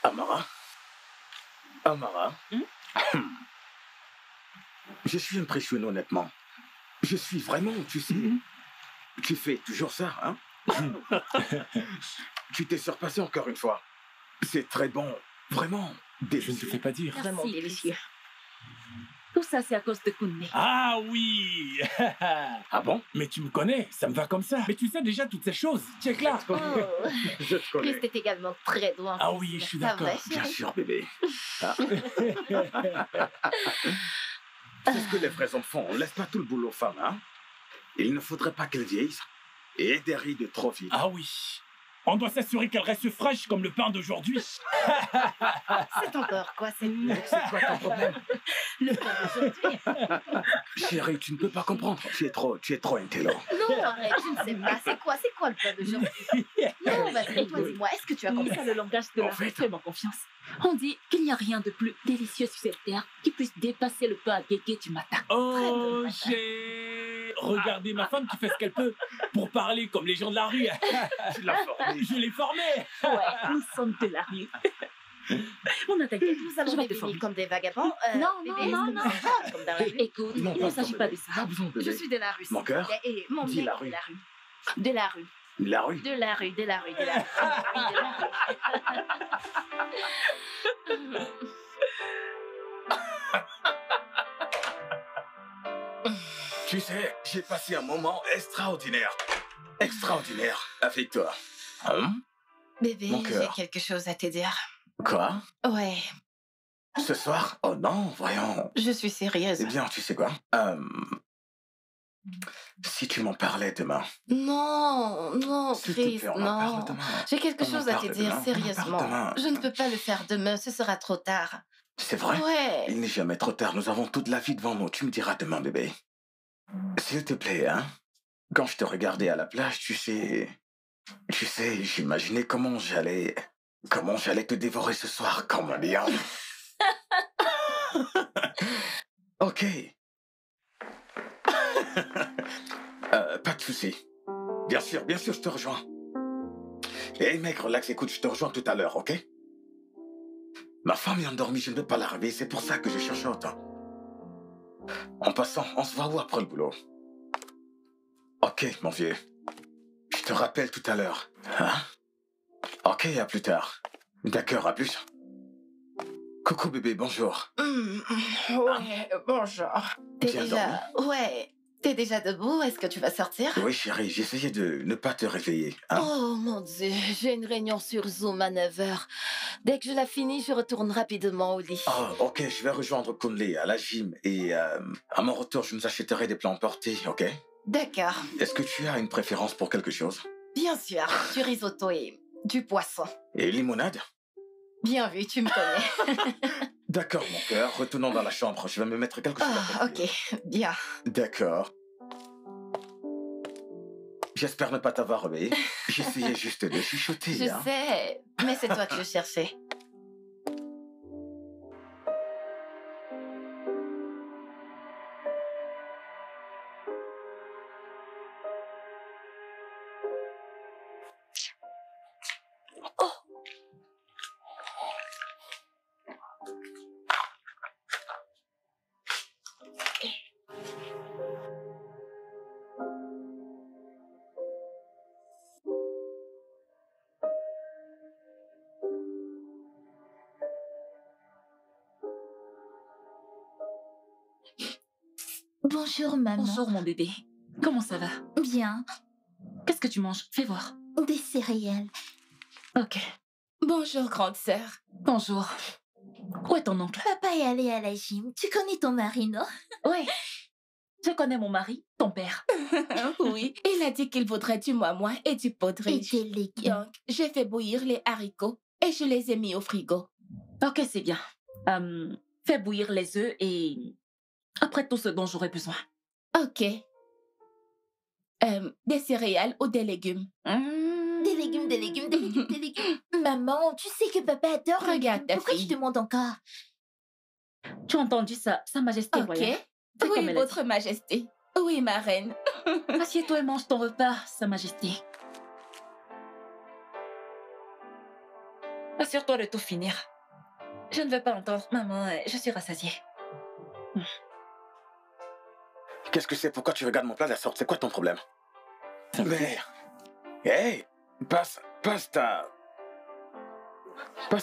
Amara? Amara? Je suis impressionné, honnêtement. Je suis vraiment, tu sais... Tu fais toujours ça, hein? Tu t'es surpassé encore une fois. C'est très bon. Vraiment délicieux. Je ne te fais pas dire. Vraiment Merci, délicieux. Tout ça, c'est à cause de Koundé. Ah oui. Ah bon? Mais tu me connais, ça me va comme ça. Mais tu sais déjà toutes ces choses. Check là. Oh. Je te connais. Christ est également très doué en Ah cuisine. oui, je suis Ça d'accord. va, Bien chérie? sûr, bébé. Ah. C'est ce que les vrais enfants font. On laisse pas tout le boulot aux femmes, hein? Il ne faudrait pas qu'elles vieillissent et dérivent de trop vite. Ah oui. On doit s'assurer qu'elle reste fraîche comme le pain d'aujourd'hui. C'est encore quoi, c'est... C'est quoi ton problème? Le pain d'aujourd'hui. Chérie, tu ne peux pas comprendre. Tu es trop intelligent. Non, arrête, tu ne sais pas. C'est quoi le pain d'aujourd'hui? Non, vas-y, toi, dis-moi, est-ce que tu as Comme compris? ça, le langage de En la fait- fais-moi confiance. On dit qu'il n'y a rien de plus délicieux sur cette terre qui puisse dépasser le pain à guégué du matin. Oh, j'ai... Regardez ma femme qui fait ce qu'elle peut pour parler comme les gens de la rue. Tu l'as formé. Je l'ai formée. Ouais, nous sommes de la rue. On a t'inquiète, Nous allons je vais te défiler former. comme des vagabonds. Non, bébé, non, est-ce non, que non. nous sommes comme dans la rue? Écoute, Non, il ne s'agit pas de Pas ça. besoin, bébé. Je suis de la rue. Mon cœur? Et mon Dis bien la est rue. de la rue. De la rue. La rue. De la rue, de la rue, de la rue. Oui, de la rue. Tu sais, j'ai passé un moment extraordinaire. Extraordinaire avec toi. Hein? Bébé, Mon j'ai cœur. quelque chose à te dire. Quoi? Ouais, Ce soir? Oh non, voyons. je suis sérieuse. Eh bien, tu sais quoi? Si tu m'en parlais demain. Non, non, S'il te Chris, plaît, on en non. parle demain. J'ai quelque On en chose à te parle dire, demain, on en sérieusement. parle demain. Je ne peux pas le faire demain, ce sera trop tard. C'est vrai? Ouais. Il n'est jamais trop tard, nous avons toute la vie devant nous. Tu me diras demain, bébé. S'il te plaît, hein? Quand je te regardais à la plage, tu sais, j'imaginais comment j'allais te dévorer ce soir comme un lion. Ok. Pas de souci. Bien sûr, je te rejoins. Hé mec, relax, écoute, je te rejoins tout à l'heure, ok? Ma femme est endormie, je ne peux pas la réveiller, c'est pour ça que je cherche autant. En passant, on se voit où après le boulot? Ok, mon vieux. Je te rappelle tout à l'heure. Hein? Ok, à plus tard. D'accord, à plus. Coucou bébé, bonjour. Ouais, bonjour. T'es Bien déjà... Ouais. T'es déjà debout? Est-ce que tu vas sortir? Oui, chérie, j'essayais de ne pas te réveiller. Hein? Oh mon Dieu, j'ai une réunion sur Zoom à 9h. Dès que je la finis, je retourne rapidement au lit. Oh, ok, je vais rejoindre Kunle à la gym et à mon retour, je nous achèterai des plats emportés, ok? D'accord. Est-ce que tu as une préférence pour quelque chose? Bien sûr, du risotto et du poisson. Et limonade? Bien vu, tu me connais. D'accord, mon cœur, retournons dans la chambre, je vais me mettre quelque chose à Ah, faire. ok, bien. D'accord. J'espère ne pas t'avoir réveillé. J'essayais juste de chuchoter. Je hein. sais, mais c'est toi que je cherchais. Bonjour maman. Bonjour mon bébé. Comment ça va? Bien. Qu'est-ce que tu manges? Fais voir. Des céréales. Ok. Bonjour, grande sœur. Bonjour. Où est ton oncle? Papa est allé à la gym. Tu connais ton mari, non? Ouais. Je connais mon mari, ton père. Oui, il a dit qu'il voudrait du moi et du pot de Et riche. des légumes. Donc, j'ai fait bouillir les haricots et je les ai mis au frigo. Ok, c'est bien. Fais bouillir les œufs et... Après tout ce dont j'aurai besoin. Ok. Des céréales ou des légumes? Des légumes, des légumes, des légumes, des légumes. Maman, tu sais que papa adore les Regarde légumes. ta Pourquoi fille. tu demandes encore? Tu as entendu ça, Sa Majesté Ok. royale? Fais Oui, comme elle a votre majesté. Oui, ma reine. dit. Assieds-toi et mange ton repas, Sa Majesté. Assure-toi de tout finir. Je ne veux pas entendre. Maman, je suis rassasiée. Qu'est-ce que c'est? Pourquoi tu regardes mon plat de la sorte? C'est quoi ton problème? Ça me Mais... plaît. Hey! Passe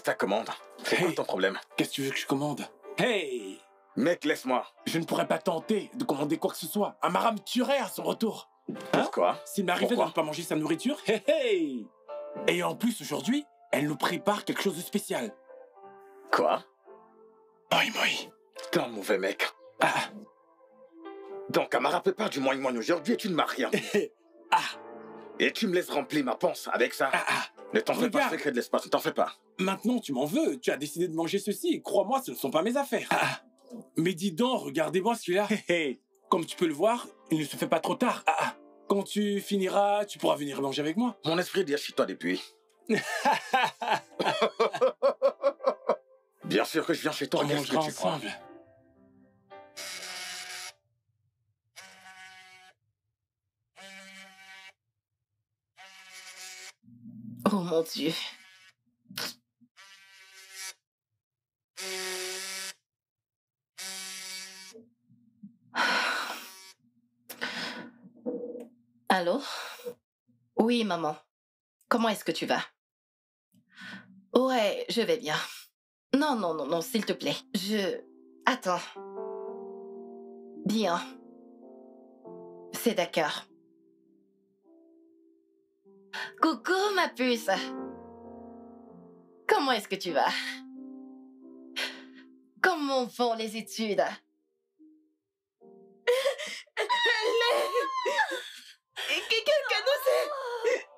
ta commande. C'est quoi Hey. ton problème? Qu'est-ce que tu veux que je commande? Hey! Mec, laisse-moi. Je ne pourrais pas tenter de commander quoi que ce soit. Amara me tuerait à son retour. Pourquoi? S'il m'arrivait de Pourquoi ne pas manger sa nourriture, hey hey! Et en plus, aujourd'hui, elle nous prépare quelque chose de spécial. Quoi? Moi, moi. T'es un mauvais mec. Ah, Donc, Amara prépare du moi aujourd'hui et tu ne m'as rien dit. ah, Et tu me laisses remplir ma panse avec ça. ah, ah. Ne t'en fais pas, Regarde. secret de l'espace, ne t'en fais pas. Maintenant, tu m'en veux. Tu as décidé de manger ceci. Crois-moi, ce ne sont pas mes affaires. Ah, ah. Mais dis donc, regardez-moi celui-là. Hey, hey. Comme tu peux le voir, il ne se fait pas trop tard. Ah, ah. Quand tu finiras, tu pourras venir manger avec moi. Mon esprit est chez toi depuis. Bien sûr que je viens chez toi. On Qu'est-ce que mangera tu crois? ensemble. Oh mon Dieu. Allô? Oui, maman. Comment est-ce que tu vas? Ouais, je vais bien. Non, non, non, non, s'il te plaît. Attends. Bien. C'est d'accord. Coucou, ma puce. Comment est-ce que tu vas? Comment vont les études? Quelqu'un nous aide!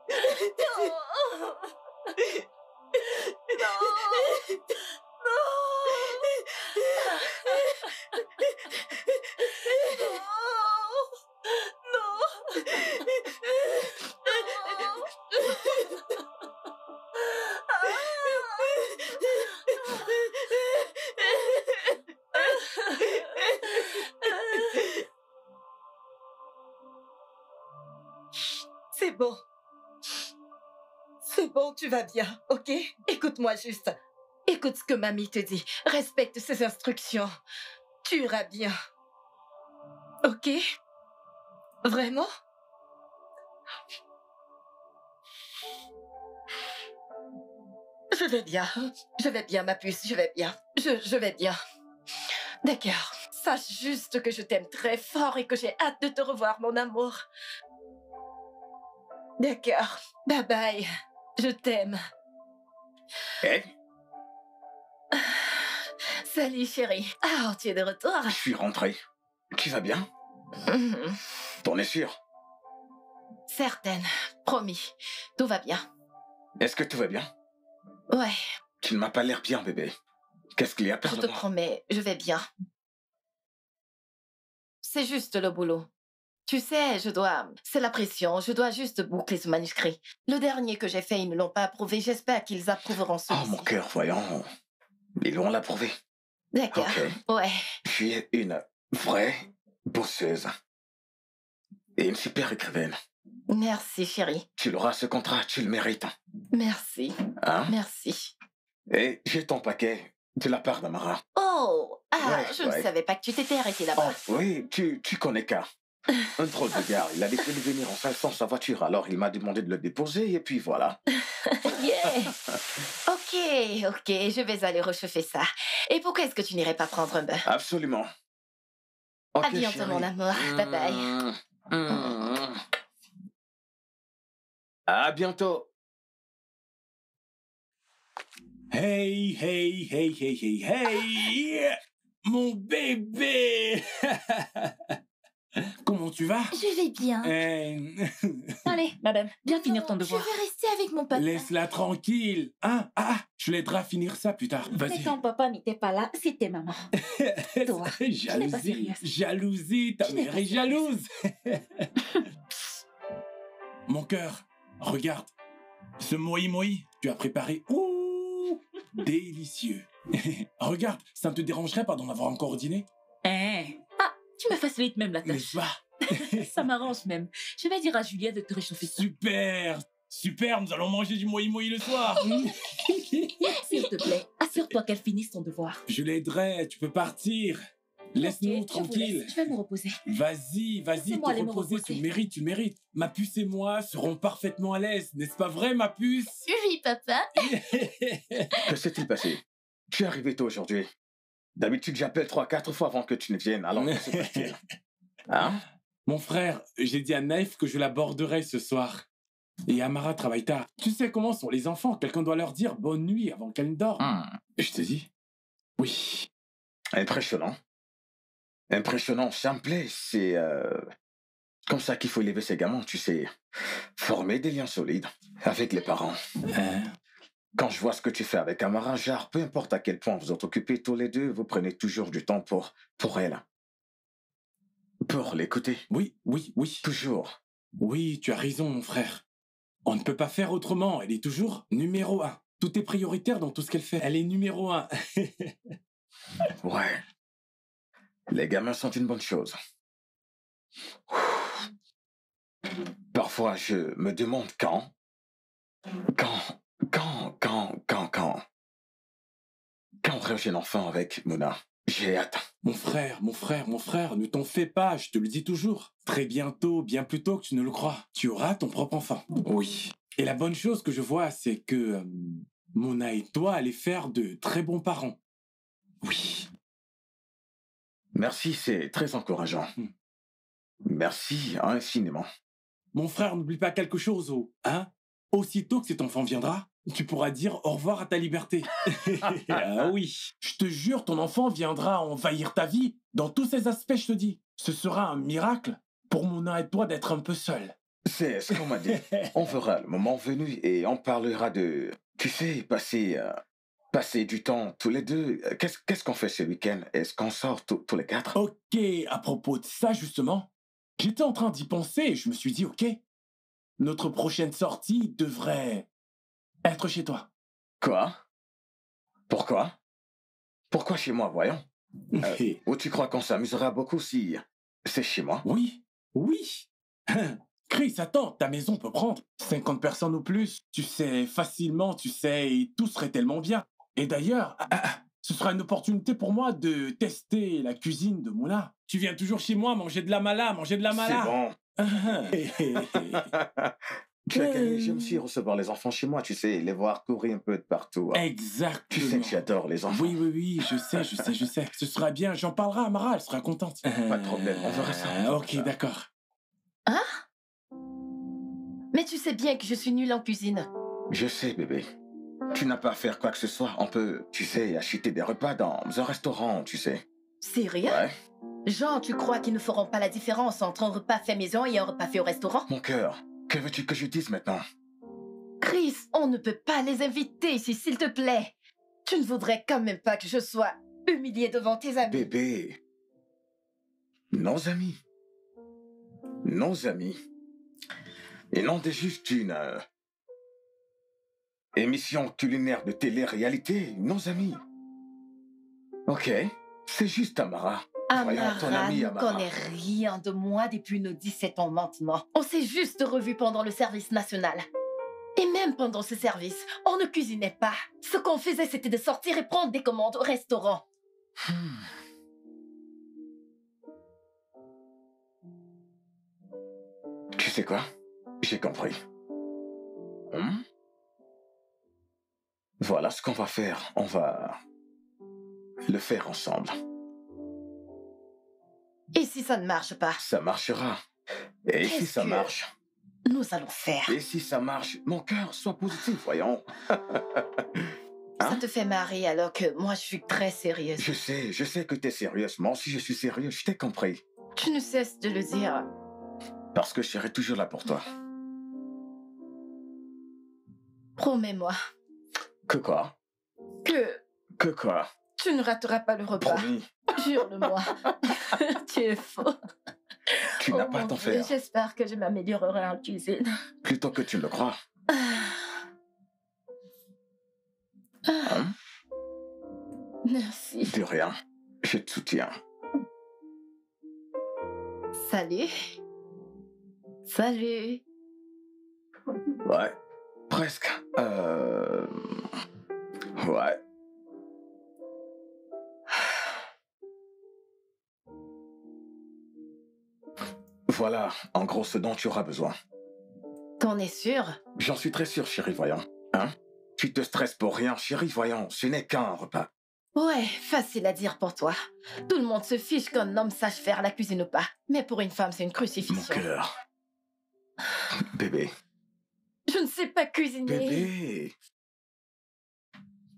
C'est bon. C'est bon, tu vas bien, ok? Écoute-moi juste. Écoute ce que mamie te dit. Respecte ses instructions. Tu iras bien. Ok? Vraiment? Je vais bien. Je vais bien, ma puce. Je vais bien. Je vais bien. D'accord. Sache juste que je t'aime très fort et que j'ai hâte de te revoir, mon amour. D'accord. Bye bye. Je t'aime. Hey, Salut, chérie. Ah, tu es de retour? je suis rentré. Tu vas bien? T'en es sûr? Certaine. Promis. Tout va bien. Est-ce que tout va bien? Ouais, Tu ne m'as pas l'air bien, bébé. Qu'est-ce qu'il y a? je te Parle-moi. promets, je vais bien. C'est juste le boulot. Tu sais, c'est la pression, je dois juste boucler ce manuscrit. Le dernier que j'ai fait, ils ne l'ont pas approuvé. J'espère qu'ils approuveront Oh, celui-ci. mon cœur, voyons. Ils l'ont approuvé. D'accord. Ok. Ouais. Tu es une vraie bosseuse. Et une super écrivaine. Merci, chérie. Tu l'auras, ce contrat, tu le mérites. Merci. Hein? Merci. Et j'ai ton paquet de la part d'Amara. Oh! Ah, Ouais, je ne ouais. savais pas que tu t'étais arrêté là-bas. Oh, oui, tu connais K. Un drôle de gars. Il a décidé de venir en salle sans sa voiture. Alors, il m'a demandé de le déposer et puis voilà. Yeah! Ok, je vais aller réchauffer ça. Et pourquoi est-ce que tu n'irais pas prendre un bain? Absolument. Ok, À bientôt, chérie. mon amour. Bye bye. À bientôt. Hey, hey, hey, hey, hey, hey! Mon bébé! Comment tu vas? Je vais bien. Allez, madame, viens finir ton Je devoir. vais rester avec mon papa. Laisse-la tranquille. Hein? Je l'aiderai à finir ça plus tard. Mais Vas-y. quand papa n'était pas là, c'était maman. Toi, tu n'es pas Jalousie. sérieuse. Jalousie. Ta Tu n'es mère pas est sérieuse. jalouse. Mon cœur, regarde. Ce moi-moi, tu as préparé. Ouh, délicieux. Regarde, ça ne te dérangerait pas d'en avoir encore dîné? Hein? Ah, tu me facilites même la tâche. N'est-ce pas? Ça m'arrange même. Je vais dire à Julia de te réchauffer ça. Super. Super, nous allons manger du moi le soir. S'il te plaît, assure-toi qu'elle finisse son devoir. Je l'aiderai, tu peux partir. Laisse-nous Ok, je vous tranquille. laisse. Je vais me reposer. Vas-y, Laissez-moi aller te me reposer, reposer. tu le mérites, tu le mérites. Ma puce et moi serons parfaitement à l'aise, n'est-ce pas vrai, ma puce? Oui, papa. Que s'est-il passé? Tu es arrivé tôt aujourd'hui. D'habitude, j'appelle 3-4 fois avant que tu ne viennes. Alors, que se passe-t-il? Hein? Mon frère, j'ai dit à Naïf que je l'aborderai ce soir. Et Amara travaille tard. Tu sais comment sont les enfants, quelqu'un doit leur dire bonne nuit avant qu'elles ne dorment. Je te dis, oui. Impressionnant. Impressionnant, ça me plaît. C'est comme ça qu'il faut élever ses gamins, tu sais. Former des liens solides avec les parents. Hein? Quand je vois ce que tu fais avec Amara, genre, peu importe à quel point vous êtes occupés tous les deux, vous prenez toujours du temps pour elle. Pour l'écouter. Oui, oui, oui. Toujours. Oui, tu as raison, mon frère. On ne peut pas faire autrement. Elle est toujours numéro 1. Tout est prioritaire dans tout ce qu'elle fait. Elle est numéro 1. Ouais. Les gamins sont une bonne chose. Parfois, je me demande quand aurais-je un enfant avec Mona? J'ai hâte. Mon frère, ne t'en fais pas, je te le dis toujours. Très bientôt, bien plus tôt que tu ne le crois, tu auras ton propre enfant. Oui. Et la bonne chose que je vois, c'est que Mona et toi allez faire de très bons parents. Oui. Merci, c'est très encourageant. Merci infiniment. Mon frère, n'oublie pas quelque chose, hein? Aussitôt que cet enfant viendra, tu pourras dire au revoir à ta liberté. Ah oui. Je te jure, ton enfant viendra envahir ta vie dans tous ses aspects, je te dis. Ce sera un miracle pour Mona et toi d'être un peu seuls. C'est ce qu'on m'a dit. On verra le moment venu et on parlera de... Tu sais, passer du temps tous les deux. Qu'est-ce qu'on fait ce week-end? Est-ce qu'on sort tous les 4? Ok, à propos de ça, justement, j'étais en train d'y penser et je me suis dit, ok, notre prochaine sortie devrait être chez toi. Quoi? Pourquoi? Pourquoi chez moi, voyons? Ou tu crois qu'on s'amusera beaucoup si c'est chez moi? Oui, oui. Chris, attends, ta maison peut prendre 50 personnes ou plus. Tu sais, facilement, tu sais, et tout serait tellement bien. Et d'ailleurs, ce sera une opportunité pour moi de tester la cuisine de Mouna. Tu viens toujours chez moi manger de la mala, manger de la mala. C'est bon. Tu as gagné, j'aime aussi recevoir les enfants chez moi, tu sais, les voir courir un peu de partout. Exactement. Tu sais que j'adore les enfants. Oui, je sais. Ce sera bien, j'en parlerai à Mara, elle sera contente. Pas de problème, on verra ça. Ok, d'accord. Hein? Mais tu sais bien que je suis nulle en cuisine. Je sais, bébé. Tu n'as pas à faire quoi que ce soit. On peut, tu sais, acheter des repas dans un restaurant, tu sais. Sérieux? Ouais. Jean, tu crois qu'ils ne feront pas la différence entre un repas fait maison et un repas fait au restaurant? Mon cœur, que veux-tu que je dise maintenant? Chris, on ne peut pas les inviter ici, s'il te plaît. Tu ne voudrais quand même pas que je sois humiliée devant tes amis. Bébé. Nos amis. Nos amis. Et non de juste une émission culinaire de télé-réalité. Nos amis. Ok, c'est juste Tamara. Voyons, ton Amara amie ne Amara. connaît rien de moi depuis nos 17 ans maintenant. On s'est juste revus pendant le service national. Et même pendant ce service, on ne cuisinait pas. Ce qu'on faisait, c'était de sortir et prendre des commandes au restaurant. Tu sais quoi? J'ai compris. Voilà ce qu'on va faire. On va le faire ensemble. Et si ça ne marche pas, Ça marchera. Et si Qu'est-ce ça que- marche? nous allons faire. Et si ça marche? Mon cœur, sois positif, voyons. Ça te fait marrer alors que moi, je suis très sérieuse. Je sais que t'es sérieuse. Moi aussi, je suis sérieux. Je t'ai compris. Tu ne cesses de le dire. Parce que je serai toujours là pour toi. Promets-moi Que quoi? que Que quoi? tu ne rateras pas le repas. Promis. Jure-le-moi. Tu es faux. Tu n'as Oh pas à mon t'en Dieu, faire. j'espère que je m'améliorerai en cuisine. Plutôt que tu ne le crois. Hein? Merci. De rien. Je te soutiens. Salut. Salut. Ouais, presque. Ouais. Voilà, en gros, ce dont tu auras besoin. T'en es sûr? J'en suis très sûr, chérie, voyons. Hein? Tu te stresses pour rien, chérie, voyons. Ce n'est qu'un repas. Ouais, facile à dire pour toi. Tout le monde se fiche qu'un homme sache faire la cuisine ou pas. Mais pour une femme, c'est une Mon crucifixion. cœur. Bébé. Je ne sais pas cuisiner. Bébé.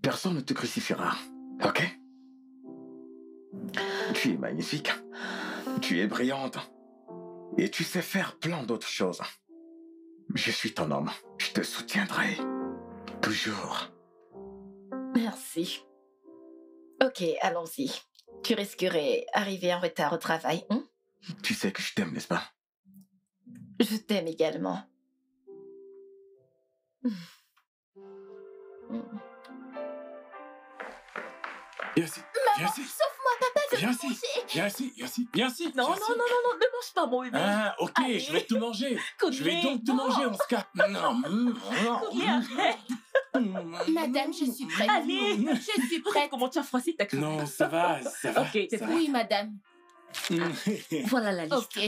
Personne ne te crucifiera. Ok? Tu es magnifique. Tu es brillante. Et tu sais faire plein d'autres choses. Je suis ton homme. Je te soutiendrai. Toujours. Merci. Ok, allons-y. Tu risquerais arriver en retard au travail, hein? Tu sais que je t'aime, n'est-ce pas? Je t'aime également. Viens ici. Viens ici. Sauve-moi, papa, je Viens veux ici. manger. Viens ici. Viens ici. Viens ici. Non, viens non, ici. non, non, non, ne mange pas mon bébé. Ah, ok, Allez. je vais te manger. Je vais donc te non. manger, on se capte. Non. Courrier, arrête. Madame, je suis prête. Allez. Je suis prête. Comment tu as froissé ta crème? Non, ça va, ça va. Ok, c'est ça bon. Oui, madame. va. Voilà la liste. Ok.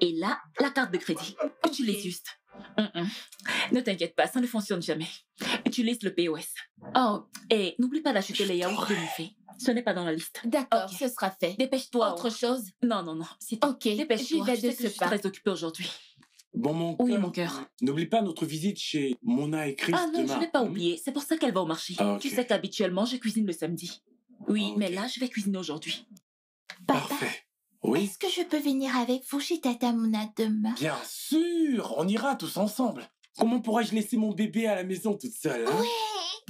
Et là, la carte de crédit. Utilise juste. Ne t'inquiète pas, ça ne fonctionne jamais. Utilise le POS. Oh, et n'oublie pas d'acheter les yaourts demi-faits. Ce n'est pas dans la liste. D'accord, Ok. ce sera fait. Dépêche-toi. Autre chose? Non, non, non. C'est tout. Ok, Dépêche-toi. j'y vais Je de sais que ce je suis pas. très occupée aujourd'hui. Bon, mon Oui, cœur. mon cœur. N'oublie pas notre visite chez Mona et Chris Ah non, demain. je n'ai pas oublié. C'est pour ça qu'elle va au marché. Ah, ok. Tu sais qu'habituellement, je cuisine le samedi. Oui, Ok. mais là, je vais cuisiner aujourd'hui. Papa, Parfait. Oui, est-ce que je peux venir avec vous chez Tata Mouna demain? bien sûr. On ira tous ensemble. Comment pourrais-je laisser mon bébé à la maison toute seule, hein? Ouais,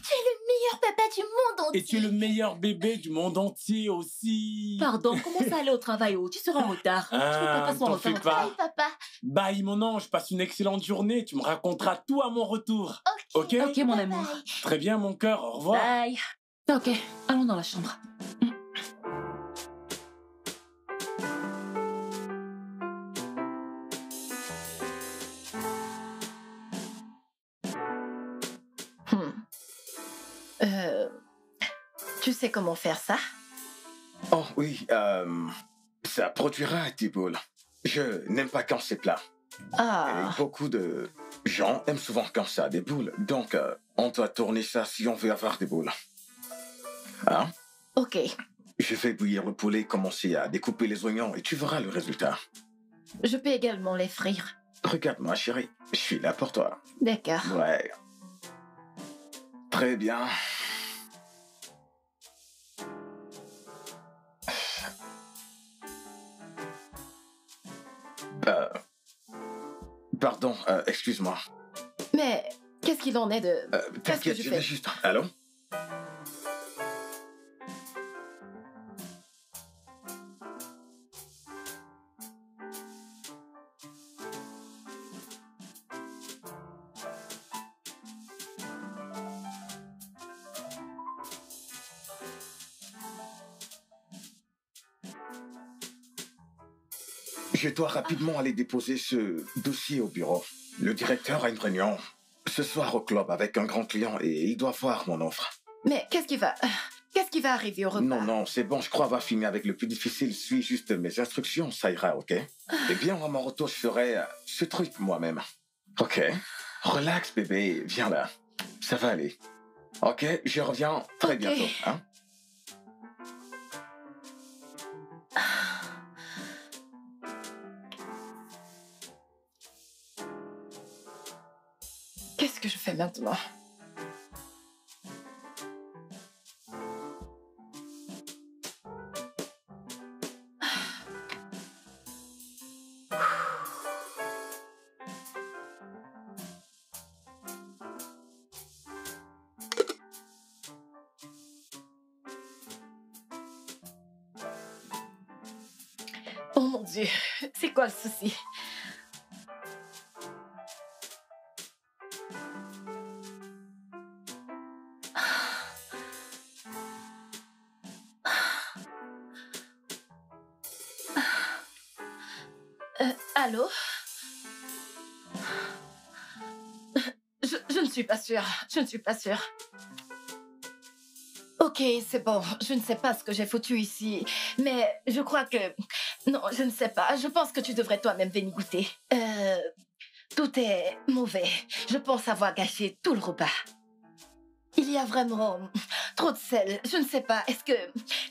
tu es le meilleur papa du monde entier. Et tu es le meilleur bébé du monde entier aussi. Pardon, comment ça allait au travail? Oh, tu seras en retard. Je ne peux Ah, pas t'en en fais retard. pas. Bye, papa. Bye, mon ange. Passe une excellente journée. Tu me raconteras tout à mon retour. Ok? Ok, mon Bye amour. bye. Très bien, mon cœur. Au revoir. Bye. Ok, allons dans la chambre. Tu sais comment faire ça? Oh oui, ça produira des boules. Je n'aime pas quand c'est plat. Et Ah, beaucoup de gens aiment souvent quand ça a des boules. Donc, on doit tourner ça si on veut avoir des boules. Hein? ok. Je vais bouillir le poulet, commencer à découper les oignons et tu verras le résultat. Je peux également les frire. Regarde-moi, chérie. Je suis là pour toi. D'accord. Ouais. Très bien. Euh, Pardon, excuse-moi. Mais qu'est-ce qu'il en est de... T'inquiète, je je fais? vais juste... Allô? Je dois rapidement aller déposer ce dossier au bureau. Le directeur a une réunion ce soir au club avec un grand client et il doit voir mon offre. Mais qu'est-ce qui va... Qu'est-ce qui va arriver au repas? Non, non, c'est bon, je crois va finir avec le plus difficile. Suis juste mes instructions, ça ira, ok? Eh bien, à mon retour, je ferai ce truc moi-même. Ok? Relax, bébé, viens là. Ça va aller. Ok, je reviens très Ok. bientôt, hein? Qu'est-ce que je fais maintenant? Oh mon Dieu, c'est quoi le souci? Allô? suis pas sûre. Je ne suis pas sûre. Ok, c'est bon. Je ne sais pas ce que j'ai foutu ici. Mais je crois que... Non, je ne sais pas. Je pense que tu devrais toi-même venir goûter. Tout est mauvais. Je pense avoir gâché tout le repas. Il y a vraiment trop de sel. Je ne sais pas. Est-ce que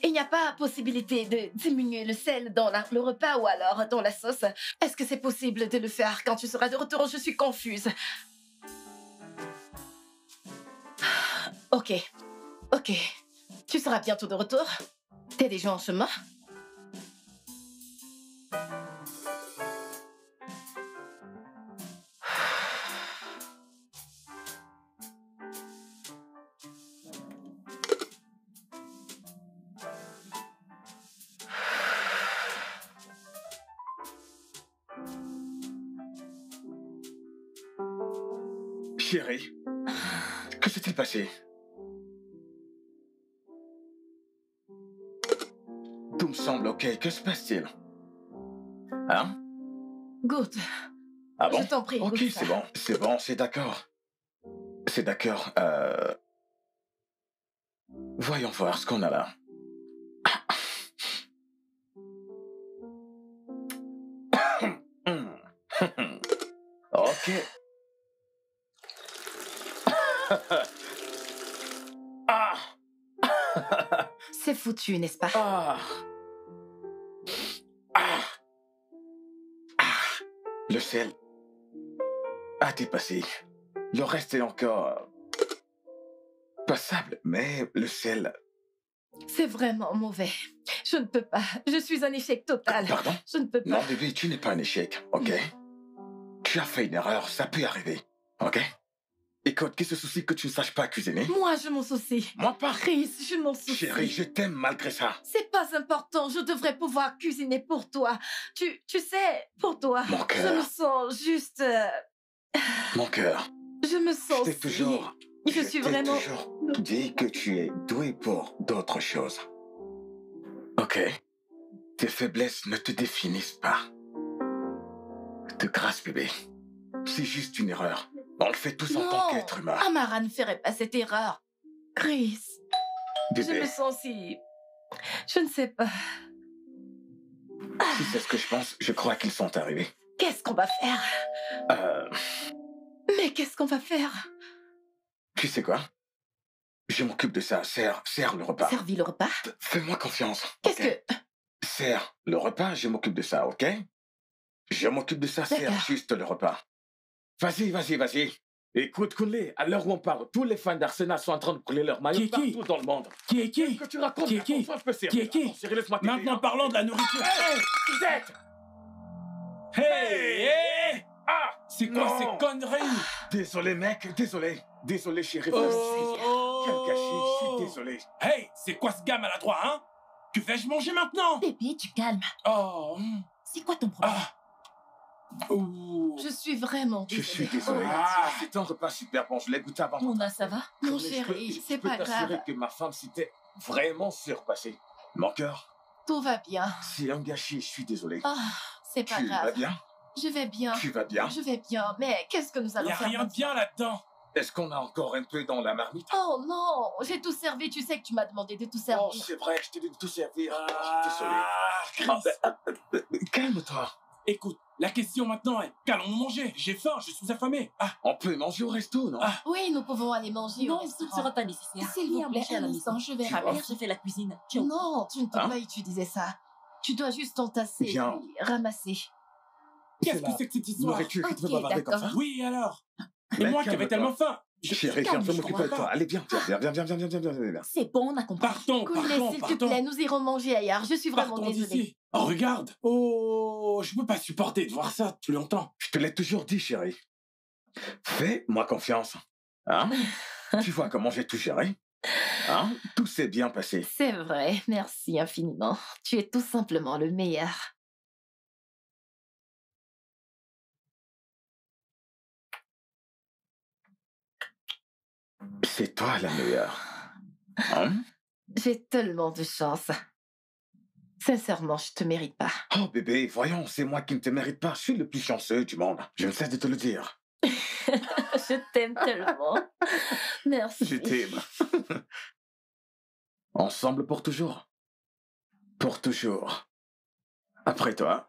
il n'y a pas possibilité de diminuer le sel dans le repas ou alors dans la sauce? Est-ce que c'est possible de le faire quand tu seras de retour? Je suis confuse. Ok. Ok. Tu seras bientôt de retour? T'es déjà en chemin? Chérie, que s'est-il passé? Tout me semble ok. Que se passe-t-il? Hein? Goûte. Ah bon? Je t'en prie, Ok, goûte ça. c'est bon, c'est d'accord. C'est d'accord. Voyons voir ce qu'on a là. Ok. Ah! C'est foutu, n'est-ce pas? Ah! Ah! Ah! Le sel a dépassé. Le reste est encore passable, mais le sel... C'est vraiment mauvais. Je ne peux pas. Je suis un échec total. Pardon? Je ne peux pas. Non, bébé, tu n'es pas un échec, ok? Tu as fait une erreur, ça peut arriver, ok? Écoute, qu'est-ce souci que tu ne saches pas cuisiner? Moi, je m'en soucie. Moi pas. Chris, je m'en soucie. Chérie, je t'aime malgré ça. C'est pas important. Je devrais pouvoir cuisiner pour toi. Tu sais, pour toi. Mon Je cœur. me sens juste... Mon cœur, je me je sens... t'ai toujours... Je suis vraiment... toujours dit que tu es doué pour d'autres choses. Ok? Tes faiblesses ne te définissent pas. De grâce, bébé. C'est juste une erreur. On le fait tous en tant Non, qu'être humain. Amara ne ferait pas cette erreur. Chris, je Bébé, me sens si... Je ne sais pas. si c'est ce que je pense, je crois qu'ils sont arrivés. Qu'est-ce qu'on va faire? Mais qu'est-ce qu'on va faire? Tu sais quoi? Je m'occupe de ça. Serre le repas. Servi le repas? Fais-moi confiance. Qu'est-ce ok? que... Serre le repas, je m'occupe de ça, ok? Je m'occupe de ça, serre D'accord. juste le repas. Vas-y. Écoute, Kunle, à l'heure où on parle, tous les fans d'Arsenal sont en train de couler leur maillot Qui partout dans le monde. Qui est qui? Que tu racontes? Qui est qui? Enfin, je peux servir. Qui est qui? Attends, chérie, laisse-moi t'aider, Maintenant, hein. parlons de la nourriture. Hey, Suzette! Hey! Hey! Ah! C'est quoi Non. ces conneries? Désolé, mec, désolé. Désolé, chérie. Oh, Quel gâchis, je suis désolé. Hey, c'est quoi ce gars maladroit, hein? Que vais-je manger maintenant? Bébé, tu calmes. Oh, C'est quoi ton problème? ah. Ouh. Je suis vraiment Je désolée. suis désolé. Ah. C'est un repas super bon, je l'ai goûté avant. Mona, ça va? Mon Mais je chéri, peux- c'est je peux pas t'assurer grave. que ma femme s'était vraiment surpassée. Mon cœur, Tout va bien. c'est un gâchis, je suis désolé. Ah, c'est pas Tu vas grave. bien? Je vais bien. Tu vas bien? Je vais bien. Mais qu'est-ce que nous Il allons n'y a faire rien de maintenant? bien là-dedans. Est-ce qu'on a encore un peu dans la marmite? Oh non, j'ai tout servi. Tu sais que tu m'as demandé de tout servir. Oh, c'est vrai, je t'ai dit de tout servir. Ah, Désolé. Chris. Calme-toi. Écoute, la question maintenant est, qu'allons-nous manger? J'ai faim, je suis affamé. Ah, On peut manger au resto, non? Ah. Oui, nous pouvons aller manger au Non, ce ne restaurant. sera pas nécessaire. S'il Viens vous plaît, manger à un la instant, maison. je vais Tu ramener. Mère, j'ai fait la cuisine. Ciao. Non, tu ne peux Hein? pas utiliser ça. Tu dois juste t'entasser Bien. et ramasser. qu'est-ce que c'est que cette histoire? Nourriture qui te fait Ok, bavarder comme ça? d'accord. Oui, alors? Et Mais moi qui avais calme-toi. tellement faim. Chérie, viens, calme, je je m'occuper de comprends toi. pas. Allez, viens. Viens. C'est bon, on a compris. Partons, Coulez, partons, s'il te partons. plaît, nous irons manger ailleurs. Je suis vraiment Partons désolée. d'ici. Oh, regarde. Oh, je peux pas supporter de voir ça plus longtemps. Je te l'ai toujours dit, chérie. Fais-moi confiance. Hein? Tu vois comment j'ai tout géré? Hein? Tout s'est bien passé. C'est vrai, merci infiniment. Tu es tout simplement le meilleur. C'est toi la meilleure. Hein? J'ai tellement de chance. Sincèrement, je te mérite pas. Oh bébé, voyons, c'est moi qui ne te mérite pas. Je suis le plus chanceux du monde. Je ne cesse de te le dire. Je t'aime tellement. Merci. Je t'aime. Ensemble pour toujours. Pour toujours. Après toi.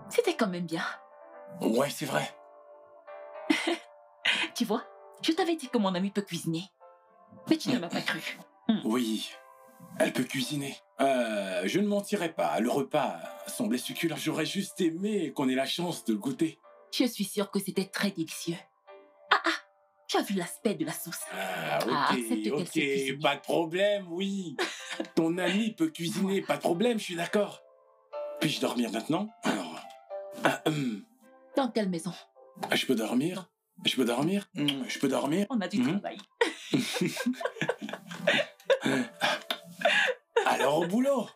C'était quand même bien. Ouais, c'est vrai. Tu vois, je t'avais dit que mon ami peut cuisiner. Mais tu ne m'as pas cru. Oui, elle peut cuisiner. Je ne mentirais pas, le repas semblait succulent. J'aurais juste aimé qu'on ait la chance de le goûter. Je suis sûre que c'était très délicieux. Ah, tu as vu l'aspect de la sauce. Ah, Ah, ok, accepte qu'elle sait cuisiner. pas de problème, oui. Ton ami peut cuisiner, pas de problème, je suis d'accord. Puis-je dormir maintenant? Alors, Dans quelle maison? je peux dormir? Je peux dormir? Je peux dormir? On a du travail. Alors au boulot.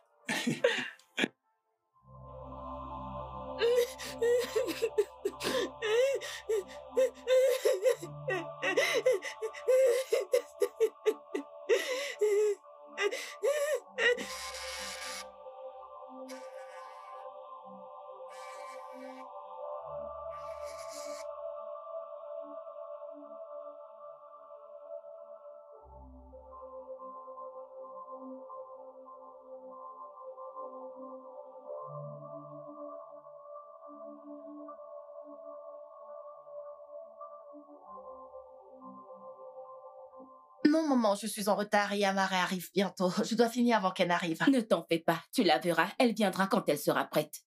Non, maman, je suis en retard et Amara arrive bientôt. Je dois finir avant qu'elle n'arrive. Ne t'en fais pas, tu la verras. Elle viendra quand elle sera prête.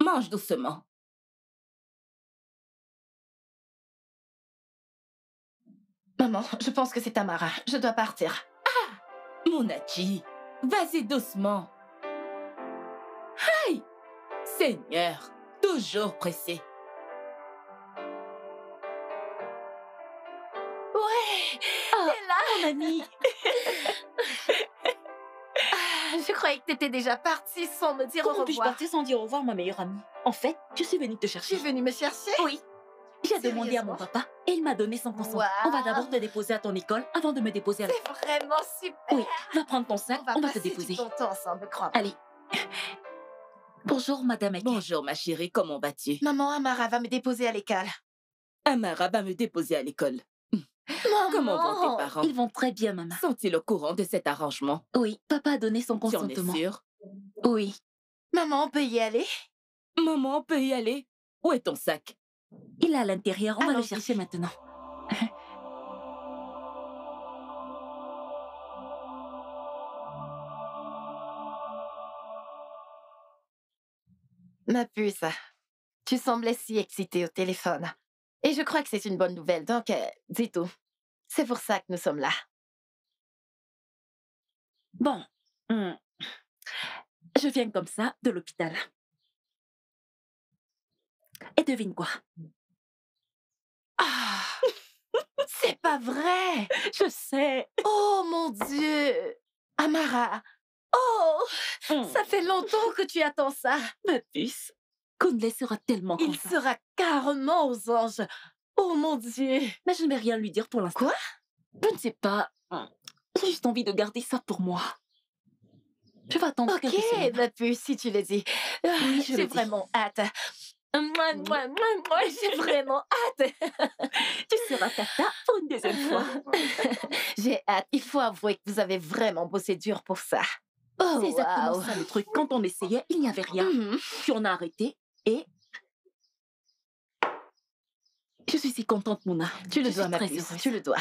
Mange doucement. Maman, je pense que c'est Amara. Je dois partir. Mon Hachi, vas-y doucement. Aïe! Seigneur, toujours pressé. Ouais, Ah, t'es là. mon ami. Je croyais que t'étais déjà partie sans me dire Comment au puis-je revoir. partir sans dire au revoir, ma meilleure amie? En fait, je suis venue te Tu chercher. es venue me chercher? Oui. J'ai demandé à mon Sérieusement? papa et il m'a donné son consentement. Waouh. On va d'abord te déposer à ton école avant de me déposer à la... C'est vraiment super. Oui, va prendre ton sac, On va te passer déposer. du bon temps ensemble, crois. Allez. Bonjour, Madame Eke. Bonjour ma chérie, comment vas-tu? Maman, Amara va me déposer à l'école. Amara va me déposer à l'école. Maman. Comment vont tes parents? Ils vont très bien, maman. Sont-ils au courant de cet arrangement? Oui, papa a donné son Tu en es consentement. sûre? Oui. Maman, on peut y aller? Maman, on peut y aller? Où est ton sac? Il est à l'intérieur, on va le Allons-y. chercher maintenant. Ma puce, tu semblais si excitée au téléphone. Et je crois que c'est une bonne nouvelle, donc dis tout. C'est pour ça que nous sommes là. Bon. Je viens comme ça de l'hôpital. Et devine quoi? Ah! C'est pas vrai! Je sais. Oh mon Dieu! Amara! Oh! Ça fait longtemps que tu attends ça. Ma puce. Kunle sera tellement Il content. sera carrément aux anges. Oh mon Dieu! Mais je ne vais rien lui dire pour l'instant. Quoi? Je ne sais pas. J'ai juste envie de garder ça pour moi. Je vais attendre quelques Ok, semaines. ma puce, si tu le dis. Oui, je le J'ai dis. vraiment hâte. Moi, j'ai vraiment hâte. Tu seras tata pour une deuxième fois. J'ai hâte. Il faut avouer que vous avez vraiment bossé dur pour ça. Oh, C'est exactement wow. ça le truc. Quand on essayait, il n'y avait rien. Mhm. Puis on a arrêté et... Je suis si contente, Mouna. Tu le Je suis dois, ma très puce. heureuse. Tu le dois.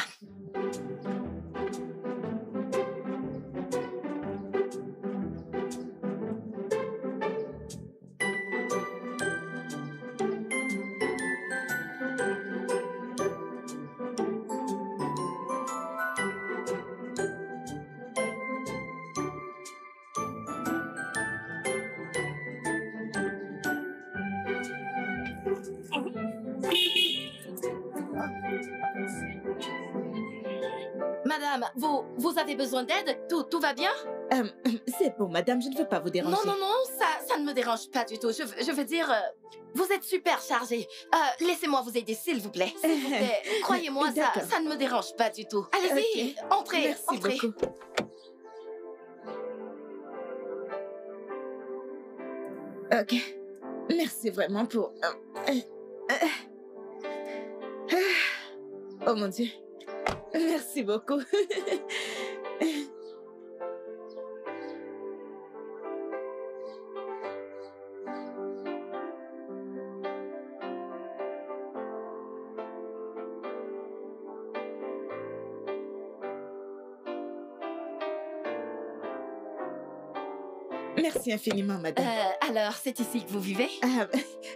Madame, vous avez besoin d'aide? Tout va bien? C'est bon, madame, je ne veux pas vous déranger. Non, ça ne me dérange pas du tout. Je veux dire, vous êtes super chargée. Laissez-moi vous aider, s'il vous plaît. S'il vous plaît. Croyez-moi, D'accord. ça ne me dérange pas du tout. Allez-y, entrez, Merci entrez. beaucoup. Ok. Merci vraiment pour... Oh mon Dieu. Merci beaucoup. Merci infiniment, madame. Alors, c'est ici que vous vivez? Ah,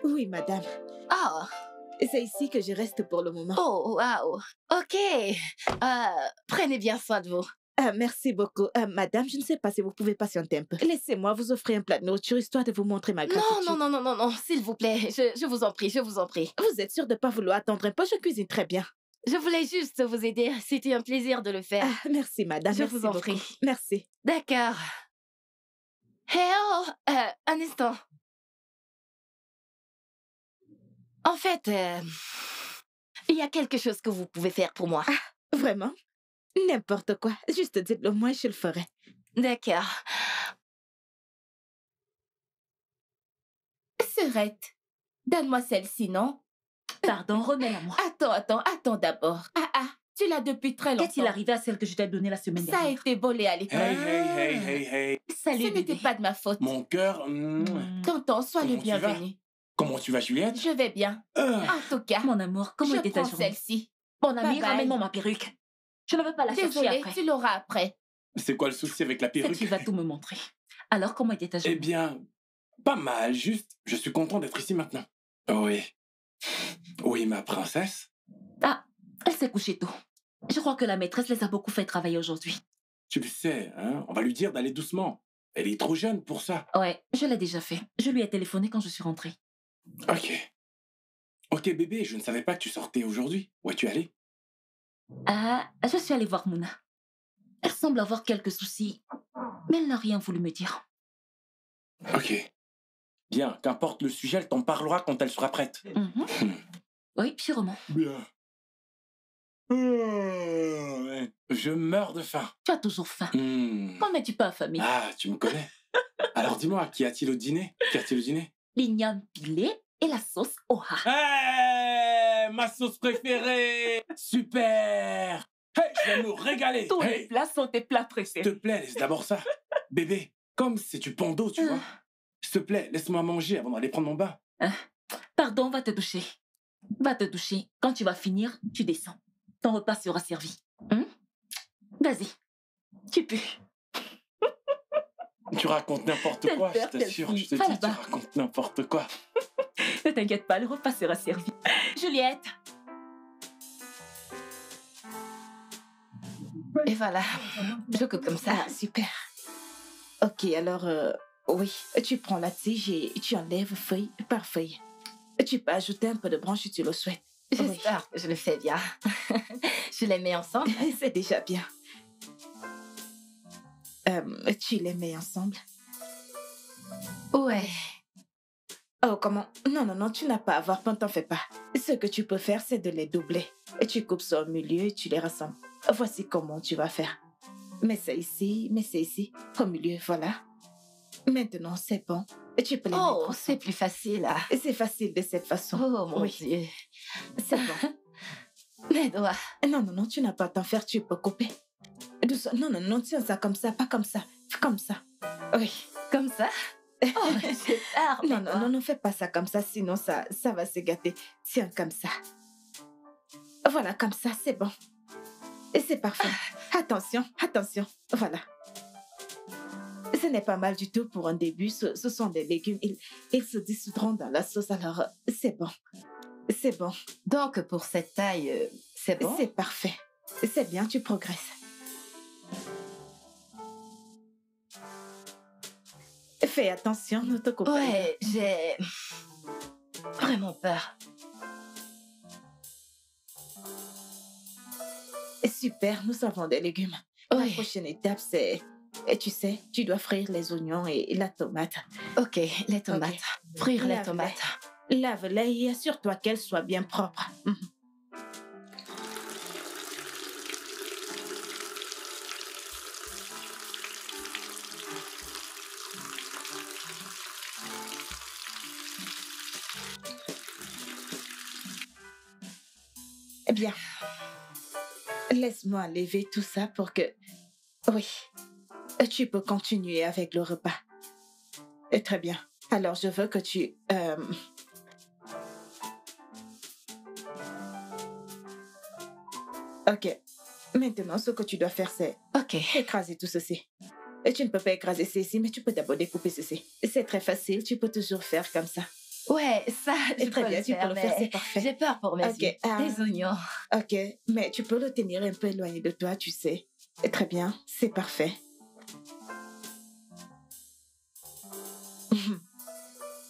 oui, madame. Oh, C'est ici que je reste pour le moment. oh, waouh. Ok. Prenez bien soin de vous. Ah, merci beaucoup. Madame, je ne sais pas si vous pouvez patienter un peu. Laissez-moi vous offrir un plat de nourriture histoire de vous montrer ma gratitude. Non, s'il vous plaît. Je vous en prie, je vous en prie. Vous êtes sûre de ne pas vouloir attendre un peu? Je cuisine très bien. Je voulais juste vous aider. C'était un plaisir de le faire. Ah, merci, madame. Je Merci vous en beaucoup. prie. Merci. D'accord. Hey, oh, un instant. En fait, il y a quelque chose que vous pouvez faire pour moi. Vraiment? N'importe quoi. Juste dites-le moi et je le ferai. D'accord. Serette, donne-moi celle-ci, non? Pardon, remets-la moi. Attends d'abord. Tu l'as depuis très longtemps. Qu'est-il arrivé à celle que je t'ai donnée la semaine Ça a dernière? été volé à l'école. Hey. Salut, Ce n'était bébé. pas de ma faute. Mon cœur... Tonton, sois le Comment tu vas? bienvenu. Comment tu vas, Juliette? Je vais bien. Euh, En tout cas, Mon amour, comment je était ta prends journée? celle-ci. Mon ami, Bye bye. ramène-moi ma perruque. Je ne veux pas la chercher Désolée, après. tu l'auras après. C'est quoi le souci avec la C'est perruque? tu vas tout me montrer. Alors, comment était ta Eh journée? bien, pas mal, juste, je suis content d'être ici maintenant. Oui. Oui, ma princesse. Ah, elle s'est couchée tôt. Je crois que la maîtresse les a beaucoup fait travailler aujourd'hui. Tu le sais, hein, on va lui dire d'aller doucement. Elle est trop jeune pour ça. Ouais, je l'ai déjà fait. Je lui ai téléphoné quand je suis rentrée. Ok. Ok, bébé, je ne savais pas que tu sortais aujourd'hui. Où es-tu allé? Ah, je suis allée voir Mouna. Elle semble avoir quelques soucis, mais elle n'a rien voulu me dire. Ok. Bien, qu'importe le sujet, elle t'en parlera quand elle sera prête. Oui, sûrement. Bien. Je meurs de faim. Tu as toujours faim. Hmm. Quand n'es-tu pas affamé? Ah, tu me connais. Alors dis-moi, qu'y a-t-il au dîner? Qu'y a-t-il au dîner? L'igname pilé et la sauce oha. Hey, ma sauce préférée! Super! Hey, je vais me régaler! Tous les Hey, plats sont tes plats s'il préférés. te plaît, laisse d'abord ça. Bébé, comme c'est du pando, tu vois. S'il te plaît, laisse-moi manger avant d'aller prendre mon bain. Pardon, va te doucher. Va te doucher. Quand tu vas finir, tu descends. Ton repas sera servi. Vas-y. Tu pues. Tu racontes n'importe Quelle quoi, je peur, quelle t'assure. fille. Je te Va dis, tu là-bas. racontes n'importe quoi. Ne t'inquiète pas, le repas sera servi. Juliette. Et voilà. Je coupe comme ça. Ah, super. Ok, alors, oui, tu prends la tige et tu enlèves feuille par feuille. Tu peux ajouter un peu de branche si tu le souhaites. J'espère que je le fais bien. Je les mets ensemble. Oui, c'est déjà bien. Tu les mets ensemble. Ouais. Oh, comment? Non, tu n'as pas à voir, ne t'en fais pas. Ce que tu peux faire, c'est de les doubler. Et tu coupes ça au milieu et tu les rassembles. Voici comment tu vas faire. Mets ça ici, au milieu, voilà. Maintenant, c'est bon. Tu peux les mettre Oh, ensemble. c'est plus facile. C'est facile de cette façon. Oh mon Oui. Dieu. C'est bon. Mes doigts. Non, tu n'as pas à t'en faire, tu peux couper. Doucement. Non, tiens ça comme ça, pas comme ça. Comme ça. Oui. Comme ça. Oh, j'ai peur. mes doigts. Non, fais pas ça comme ça, sinon ça va se gâter. Tiens, comme ça. Voilà, comme ça, c'est bon. Et c'est parfait. Attention. Voilà. Ce n'est pas mal du tout pour un début. Ce sont des légumes. Ils se dissoudront dans la sauce, alors c'est bon. C'est bon. Donc, pour cette taille, c'est bon? C'est parfait. C'est bien, tu progresses. Fais attention, ne te coupe pas. Ouais, j'ai vraiment peur. Super, nous avons des légumes. La Oui. prochaine étape, c'est... Et tu sais, tu dois frire les oignons et la tomate. Ok, les tomates. Ok. Frire les Lave-les. tomates. Lave-les et assure-toi qu'elles soient bien propres. Bien. Laisse-moi lever tout ça pour que... Oui. Tu peux continuer avec le repas. Très bien. Alors, je veux que tu... Ok. Maintenant, ce que tu dois faire, c'est Ok. écraser tout ceci. Et tu ne peux pas écracer ceci, mais tu peux d'abord découper ceci. C'est très facile, tu peux toujours faire comme ça. Ouais, ça, je Très peux bien, le tu peux faire, le faire, mais c'est parfait. j'ai peur pour mes Ok, yeux. Des oignons. Ok, mais tu peux le tenir un peu éloigné de toi, tu sais. Très bien, c'est parfait.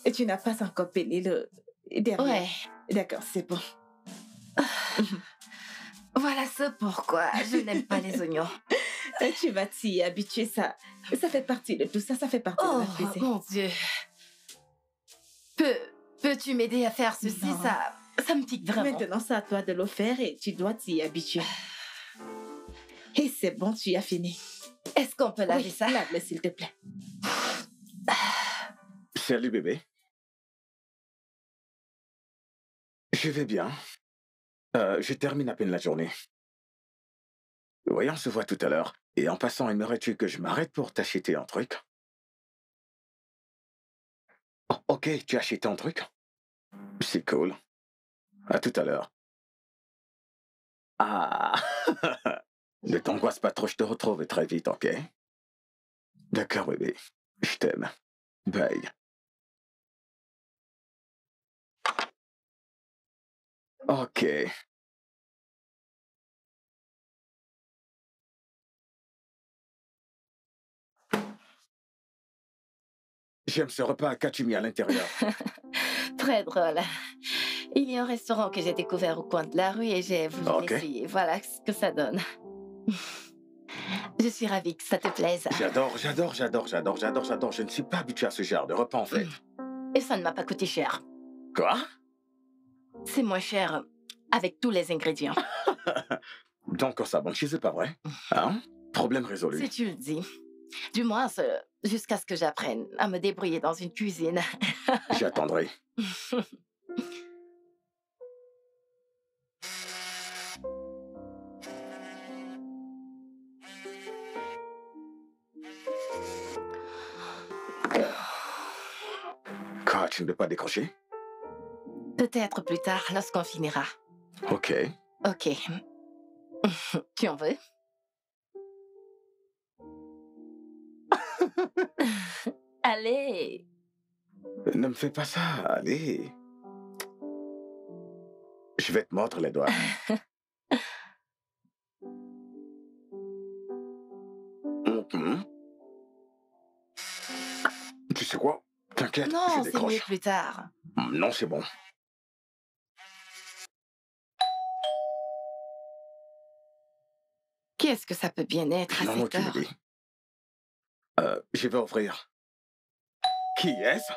Et tu n'as pas encore pelé le derrière. Ouais. D'accord, c'est bon. Voilà ce pourquoi je n'aime pas les oignons. Tu vas t'y habituer, ça fait partie de tout ça, ça fait partie de Oh, la cuisine. mon Dieu. Peux-tu m'aider à faire ceci? Non. Ça me pique vraiment. Maintenant, c'est à toi de le faire et tu dois t'y habituer. Et c'est bon, tu as fini. Est-ce qu'on peut laver Oui, ça? lave-le, s'il te plaît. Salut bébé. Je vais bien. Je termine à peine la journée. Oui, on se voit tout à l'heure. Et en passant, aimerais-tu que je m'arrête pour t'acheter un truc? Oh, ok, tu as acheté un truc? C'est cool. À tout à l'heure. Ah. Ne t'angoisse pas trop, je te retrouve très vite, ok? D'accord, bébé. Je t'aime. Bye. Ok. J'aime ce repas, qu'as-tu mis à l'intérieur? Très drôle. Il y a un restaurant que j'ai découvert au coin de la rue et j'ai voulu Ok. l'essayer. Voilà ce que ça donne. Je suis ravie que ça te plaise. J'adore. Je ne suis pas habitué à ce genre de repas, en fait. Et ça ne m'a pas coûté cher. Quoi? C'est moins cher avec tous les ingrédients. Donc, ça bon chez eux, pas vrai? Hein? Problème résolu. Si tu le dis. Du moins, jusqu'à ce que j'apprenne à me débrouiller dans une cuisine. J'attendrai. Quoi, tu ne veux pas décrocher? Peut-être plus tard, lorsqu'on finira. Ok. Ok. Tu en veux? Allez. Ne me fais pas ça, allez. Je vais te mordre les doigts. Mhm. Tu sais quoi? T'inquiète, je Non, c'est mieux décroche. plus tard. Non, c'est bon. Qu'est-ce que ça peut bien être à Non, cette tu me heure? dis. Je vais ouvrir. Qui est-ce?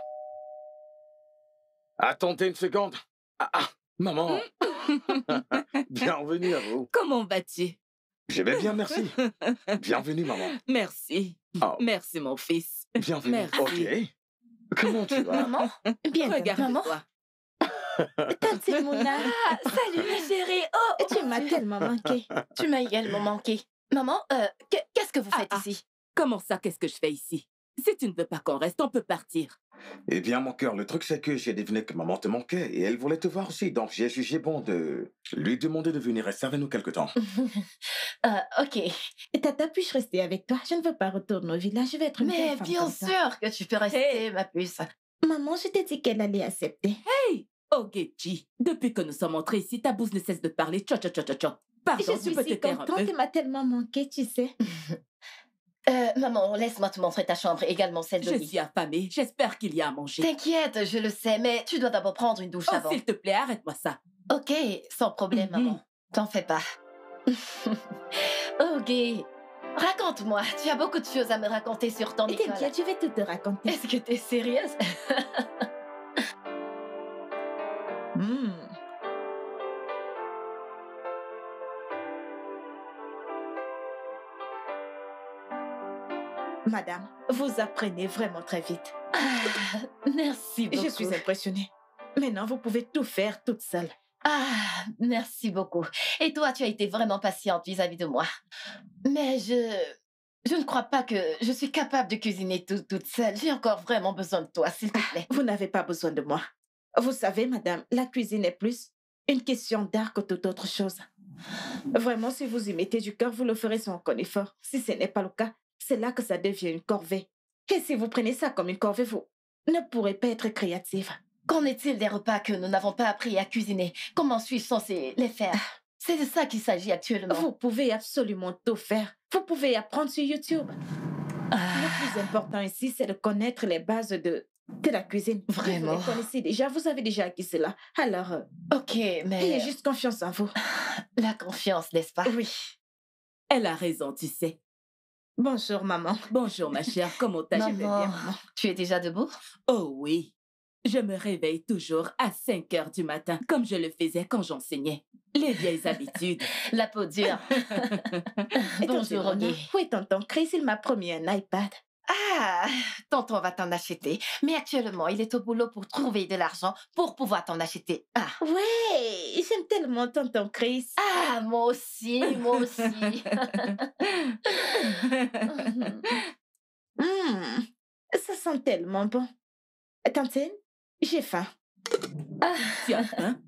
Attendez une seconde. Maman. Bienvenue à vous. Comment vas-tu? Je vais bien, merci. Bienvenue, maman. Merci. Oh, Merci, mon fils. bienvenue. Merci. Ok. Comment tu vas? Maman? Bien, maman. Regarde-toi. Tante Mouna, Salut, ma chérie. Oh, tu m'as tellement manqué. tu m'as également manqué. Maman, qu'est-ce que vous faites ici? Comment ça, qu'est-ce que je fais ici? Si tu ne veux pas qu'on reste, on peut partir. Eh bien, mon cœur, le truc, c'est que j'ai deviné que maman te manquait et elle voulait te voir aussi. Donc, j'ai jugé bon de lui demander de venir rester avec nous quelque temps. Ok. Tata, puis-je rester avec toi? Je ne veux pas retourner au village, je vais être une Mais belle femme bien comme ça. sûr que tu peux rester, ma puce. Maman, je t'ai dit qu'elle allait accepter. Ogechi, depuis que nous sommes entrés ici, ta bouche ne cesse de parler. Tcho. Pardon, Je tu suis peux si te taire un contente, peu. elle m'a tellement manqué, tu sais. Maman, laisse-moi te montrer ta chambre, également celle de Je lit. suis affamée. J'espère qu'il y a à manger. T'inquiète, je le sais, mais tu dois d'abord prendre une douche Oh, avant. s'il te plaît, arrête-moi ça. Ok, sans problème, Mhm. maman. T'en fais pas. Ok. Raconte-moi, tu as beaucoup de choses à me raconter sur ton école. T'inquiète, je vais tout te raconter. Est-ce que t'es sérieuse? Madame, vous apprenez vraiment très vite. Merci beaucoup. Je suis impressionnée. Maintenant, vous pouvez tout faire toute seule. Ah, merci beaucoup. Et toi, tu as été vraiment patiente vis-à-vis de moi. Mais je ne crois pas que je suis capable de cuisiner toute seule. J'ai encore vraiment besoin de toi, s'il te plaît. Vous n'avez pas besoin de moi. Vous savez, madame, la cuisine est plus une question d'art que toute autre chose. Vraiment, si vous y mettez du cœur, vous le ferez sans aucun effort. Si ce n'est pas le cas, c'est là que ça devient une corvée. Et si vous prenez ça comme une corvée, vous ne pourrez pas être créative. Qu'en est-il des repas que nous n'avons pas appris à cuisiner? Comment suis-je censée les faire? C'est de ça qu'il s'agit actuellement. Vous pouvez absolument tout faire. Vous pouvez apprendre sur YouTube. Le plus important ici, c'est de connaître les bases de la cuisine. Vraiment? Vous les connaissez déjà, vous avez déjà acquis cela. Alors, Ok, mais... ayez juste confiance en vous. La confiance, n'est-ce pas? Oui. Elle a raison, tu sais. Bonjour, maman. Bonjour, ma chère. Comment t'as Je vais bien, Maman, maman. tu es déjà debout? Oh oui. Je me réveille toujours à 5 heures du matin, comme je le faisais quand j'enseignais. Les vieilles habitudes. La peau dure. Et Bonjour, tonton, Roger. oui, tonton. Chris, il m'a promis un iPad. Ah, tonton va t'en acheter. Mais actuellement, il est au boulot pour trouver de l'argent pour pouvoir t'en acheter. Ah, Ouais, j'aime tellement tonton Chris. ah, moi aussi, moi aussi. Ça sent tellement bon. Tantine, j'ai faim. Tu as faim?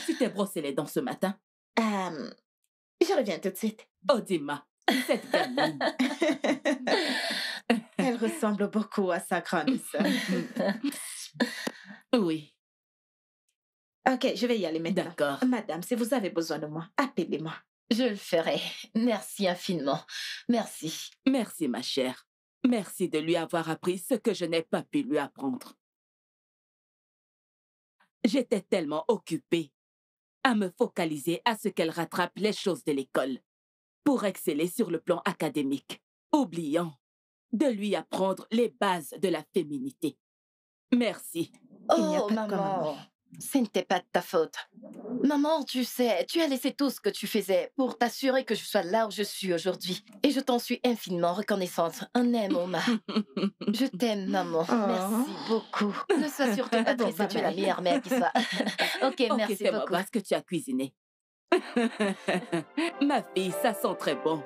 Tu t'es brossé les dents ce matin? Je reviens tout de suite. Oh, Dima, cette gamine. Elle ressemble beaucoup à sa grande sœur. Oui, Ok, je vais y aller maintenant. d'accord. Madame, si vous avez besoin de moi, appelez-moi. Je le ferai. Merci infiniment. Merci. Merci, ma chère. Merci de lui avoir appris ce que je n'ai pas pu lui apprendre. J'étais tellement occupée à me focaliser à ce qu'elle rattrape les choses de l'école pour exceller sur le plan académique, oubliant de lui apprendre les bases de la féminité. Merci. Il n'y a Oh, pas de quoi, maman. maman. Ce n'était pas de ta faute. Maman, tu sais, tu as laissé tout ce que tu faisais pour t'assurer que je sois là où je suis aujourd'hui. Et je t'en suis infiniment reconnaissante. Un aime, Oma. Je t'aime, maman. Oh. Merci beaucoup. Ne sois surtout pas Bon, triste, tu es la bye-bye. meilleure mère qui soit. Ok, Ok, merci fais-moi beaucoup. voir ce que tu as cuisiné. Ma fille, ça sent très bon.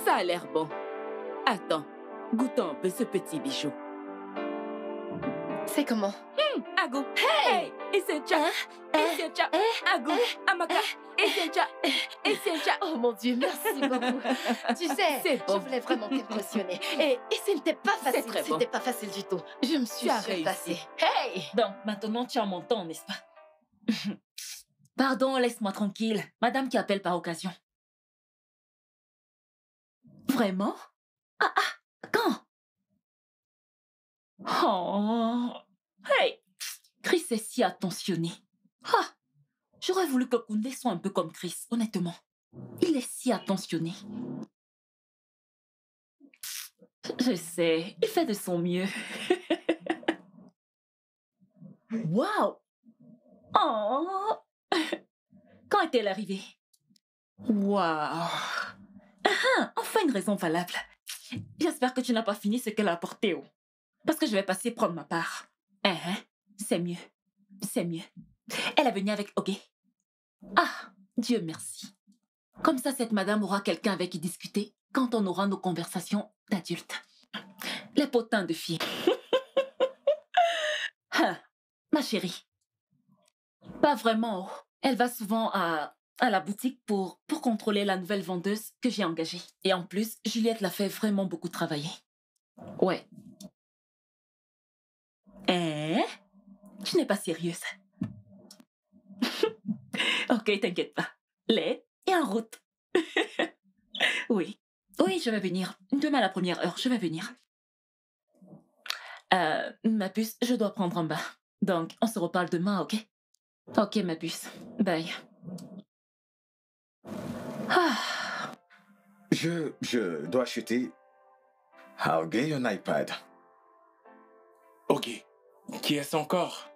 Ça a l'air bon. Attends, goûtons un peu ce petit bijou. C'est comment? Agu, hey, Essentia, Essentia, Agu, Amaka, Essentia, Essentia. Oh mon Dieu, merci beaucoup. Tu sais, C'est bon. je voulais vraiment t'impressionner. Et ce n'était pas facile. très bon. C'était pas facile du tout. Je me suis Tu as surpassée. réussi. Hey! Donc, maintenant, tu as mon temps, n'est-ce pas? Pardon, laisse-moi tranquille. Madame qui appelle par occasion. Vraiment? Ah, quand? Oh. Hey! Chris est si attentionné. Ah! J'aurais voulu que Koundé soit un peu comme Chris, honnêtement. Il est si attentionné. Je sais, il fait de son mieux. Wow! Oh! Quand est-elle arrivée? Waouh! Enfin une raison valable. J'espère que tu n'as pas fini ce qu'elle a apporté. Oh. Parce que je vais passer prendre ma part. C'est mieux. C'est mieux. Elle est venue avec Ogé. Ah, Dieu merci. Comme ça, cette madame aura quelqu'un avec qui discuter quand on aura nos conversations d'adultes. Les potins de filles. Ah, ma chérie. Pas vraiment. Elle va souvent à la boutique pour contrôler la nouvelle vendeuse que j'ai engagée. Et en plus, Juliette l'a fait vraiment beaucoup travailler. Ouais. Tu n'es pas sérieuse. Ok, t'inquiète pas. Lait et en route. Oui. Oui, je vais venir. Demain à la première heure, je vais venir. Ma puce, je dois prendre un bain. Donc, on se reparle demain, ok? Ok, ma puce. Bye. Ah. Je dois acheter à Ogé un iPad. Ok. Qui est-ce encore?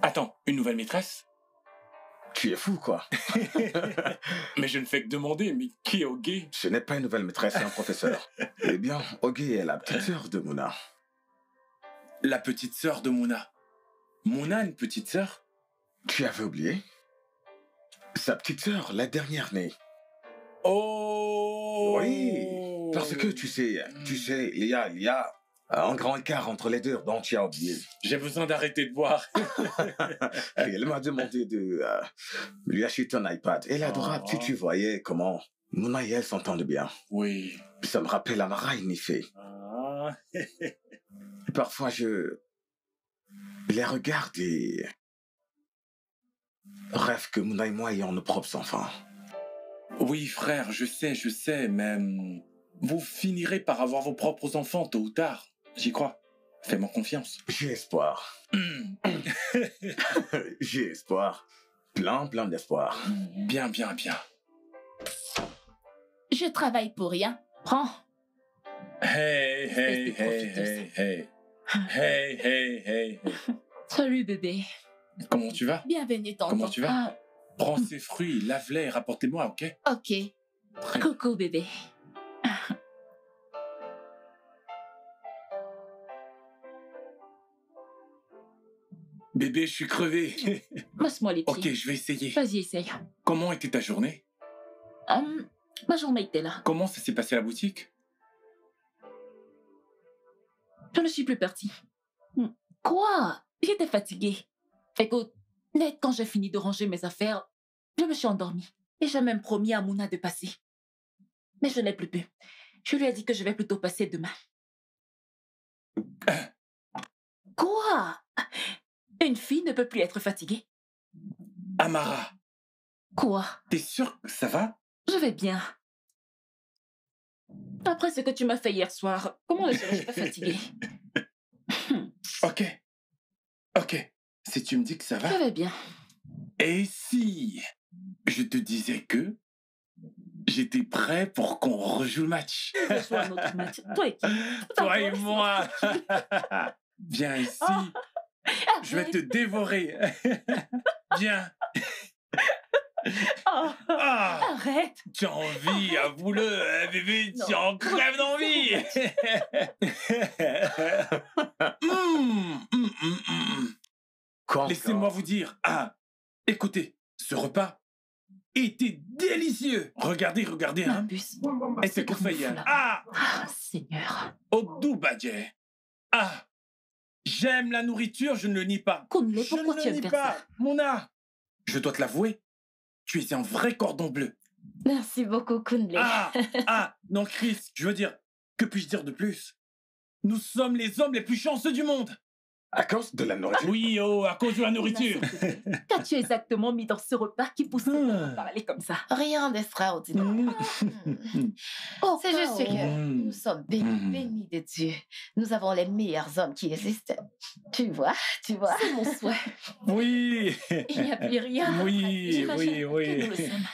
Attends, une nouvelle maîtresse? Tu es fou, quoi. Mais je ne fais que demander, mais qui est Ogé? Ce n'est pas une nouvelle maîtresse, c'est un professeur. Eh bien, Ogé est la petite sœur de Mouna. La petite sœur de Mouna. Mouna a une petite sœur? Tu avais oublié? Sa petite sœur, la dernière née. Oh! Oui, parce que tu sais, il y a un grand écart entre les deux dont tu as oublié. J'ai besoin d'arrêter de boire. Elle m'a demandé de lui acheter un iPad. Elle est adorable, si tu voyais comment Mouna et elle s'entendent bien. Oui. Ça me rappelle Amara et Nifé. Ah. Parfois, je les regarde et rêve que Mouna et moi ayons nos propres enfants. Oui, frère, je sais, mais vous finirez par avoir vos propres enfants tôt ou tard. J'y crois. Fais-moi confiance. J'ai espoir. J'ai espoir. Plein d'espoir. Bien. Je travaille pour rien. Prends. Hey. Salut, bébé. Comment tu vas? Bienvenue, tonton. Comment tu vas? Prends ces fruits, lave-les et rapportez-moi, ok? Ok. Coucou, bébé. Bébé, je suis crevé. Masse-moi les pieds. Ok, je vais essayer. Vas-y, essaye. Comment était ta journée? Ma journée était là. Comment ça s'est passé à la boutique? Je ne suis plus partie. Quoi? J'étais fatiguée. Écoute, net, quand j'ai fini de ranger mes affaires, je me suis endormie. Et j'ai même promis à Mouna de passer. Mais je n'ai plus pu. Je lui ai dit que je vais plutôt passer demain. Quoi? Une fille ne peut plus être fatiguée. Amara, Quoi? t'es sûre que ça va? Je vais bien. Après ce que tu m'as fait hier soir, comment ne serais-je pas fatiguée? Ok. Si tu me dis que ça va... Je vais bien. Et si je te disais que j'étais prêt pour qu'on rejoue le match? Que ce soit un autre match. Toi et qui? Toi et moi. Viens ici. Je vais te dévorer. Viens. Arrête. Tu as envie, avoue-le, bébé, tu en crèves d'envie. Laissez-moi vous dire, écoutez, ce repas était délicieux. Regardez, hein. Bus. Et c'est qu'on fait hier. Seigneur. Odou Badje. J'aime la nourriture, je ne le nie pas. Kunle, pourquoi tu Je ne aimes le nie faire pas, ça? Mouna. Je dois te l'avouer, tu es un vrai cordon bleu. Merci beaucoup, Kunle. Non, Chris, je veux dire, que puis-je dire de plus? Nous sommes les hommes les plus chanceux du monde. À cause de la nourriture? Oui, à cause de la nourriture. Qu'as-tu exactement mis dans ce repas qui pousse à parler comme ça? Rien d'extraordinaire. C'est juste que nous sommes bénis de Dieu. Nous avons les meilleurs hommes qui existent. Tu vois. C'est mon souhait. Oui. Il n'y a plus rien. Oui. Que nous le sommes.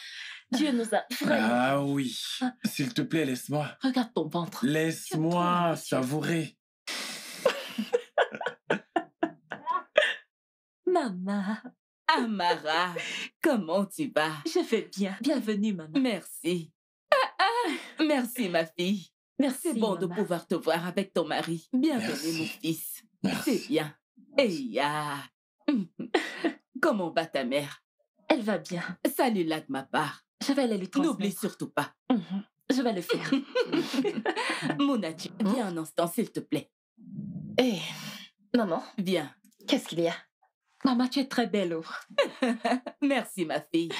Dieu nous a vraiment... Oui. S'il te plaît, laisse-moi. Regarde ton ventre. Laisse-moi savourer. Maman. Amara, comment tu vas? Je vais bien. Bienvenue, maman. Merci. Merci, ma fille. Merci, C'est bon de maman. pouvoir te voir avec ton mari. Bienvenue, Merci. mon fils. Merci. C'est bien. Comment va ta mère? Elle va bien. Salue-la de ma part. Je vais aller lui transmettre. N'oublie surtout pas. Je vais le faire. Monachi, viens un instant, s'il te plaît. Maman, Viens. qu'est-ce qu'il y a? Maman, tu es très belle. Merci, ma fille.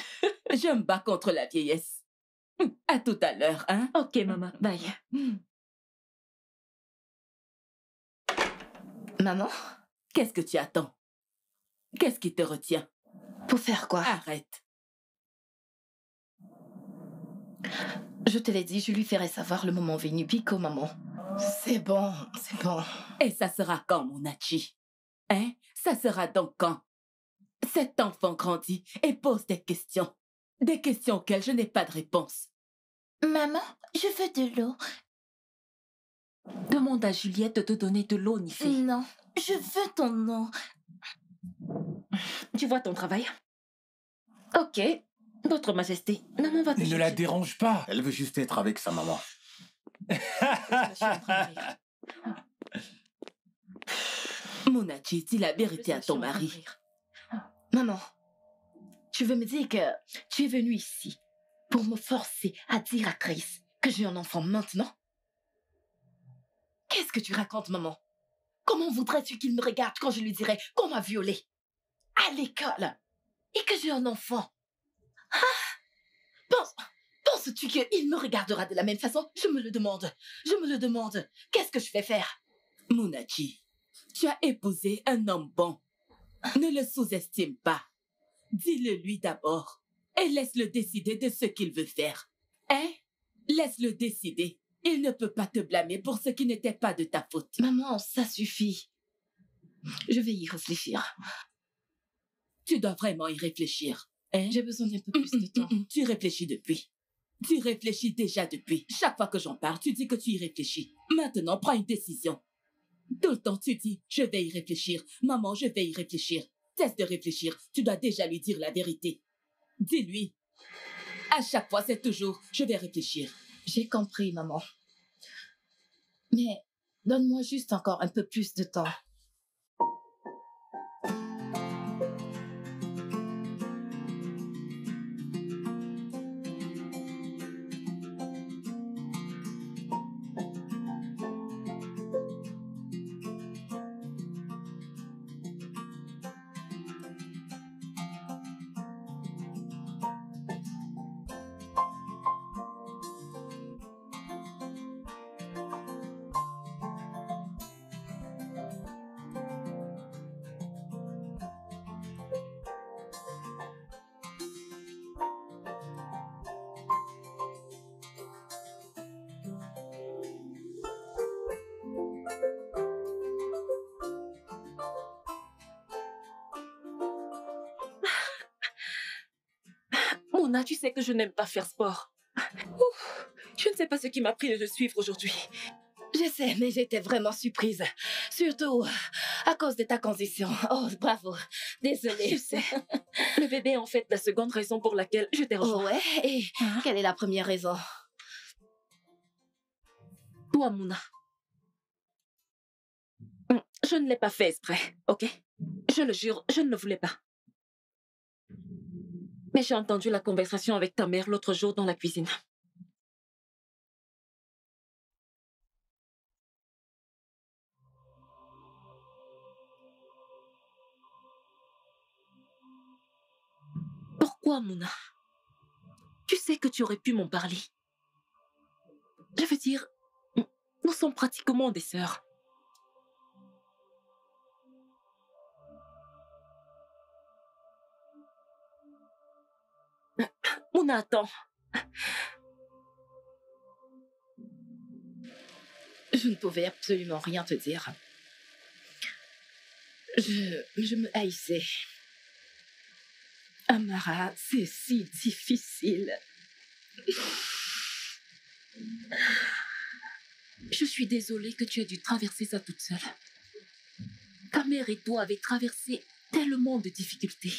Je me bats contre la vieillesse. À tout à l'heure, hein? Ok, maman. Bye. Maman, Qu'est-ce que tu attends? Qu'est-ce qui te retient? pour faire quoi? Arrête. Je te l'ai dit, je lui ferai savoir le moment venu. Pico, maman. C'est bon. Et ça sera quand, Monachi? Hein? Ça sera donc quand? Cet enfant grandit et pose des questions. Des questions auxquelles je n'ai pas de réponse. Maman, je veux de l'eau. Demande à Juliette de te donner de l'eau, Nifé. Non, je veux ton nom. Tu vois ton travail? Ok. Votre Majesté, maman va te Ne chercher. la dérange pas. Elle veut juste être avec sa maman. Monsieur le travail. Munachi, dis la vérité à ton mari. Maman, tu veux me dire que tu es venue ici pour me forcer à dire à Chris que j'ai un enfant maintenant? Qu'est-ce que tu racontes, maman? Comment voudrais-tu qu'il me regarde quand je lui dirais qu'on m'a violée à l'école et que j'ai un enfant? Penses-tu qu'il me regardera de la même façon? Je me le demande. Je me le demande. Qu'est-ce que je vais faire? Munachi, tu as épousé un homme bon. Ne le sous-estime pas. Dis-le lui d'abord et laisse-le décider de ce qu'il veut faire. Hein? Laisse-le décider. Il ne peut pas te blâmer pour ce qui n'était pas de ta faute. Maman, ça suffit. Je vais y réfléchir. Tu dois vraiment y réfléchir. Hein? J'ai besoin d'un peu plus de temps. Tu réfléchis depuis. Tu réfléchis déjà depuis. Chaque fois que j'en parle, tu dis que tu y réfléchis. Maintenant, prends une décision. Tout le temps, tu dis, je vais y réfléchir. Maman, je vais y réfléchir. Cesse de réfléchir. Tu dois déjà lui dire la vérité. Dis-lui. À chaque fois, c'est toujours, je vais réfléchir. J'ai compris, maman. Mais donne-moi juste encore un peu plus de temps. Mona, tu sais que je n'aime pas faire sport. Ouf, je ne sais pas ce qui m'a pris de te suivre aujourd'hui. Je sais, mais j'étais vraiment surprise. Surtout à cause de ta condition. Oh, bravo. Désolée. Je sais. Le bébé est en fait la seconde raison pour laquelle je t'ai rejoint. Oh ouais? Et quelle est la première raison? Toi, Mona. Je ne l'ai pas fait exprès, ok? Je le jure, je ne le voulais pas. Mais j'ai entendu la conversation avec ta mère l'autre jour dans la cuisine. Pourquoi, Mona? Tu sais que tu aurais pu m'en parler. Je veux dire, nous sommes pratiquement des sœurs. Mona, attends. Je ne pouvais absolument rien te dire. Je me haïssais. Amara, c'est si difficile. Je suis désolée que tu aies dû traverser ça toute seule. Ta mère et toi avez traversé tellement de difficultés.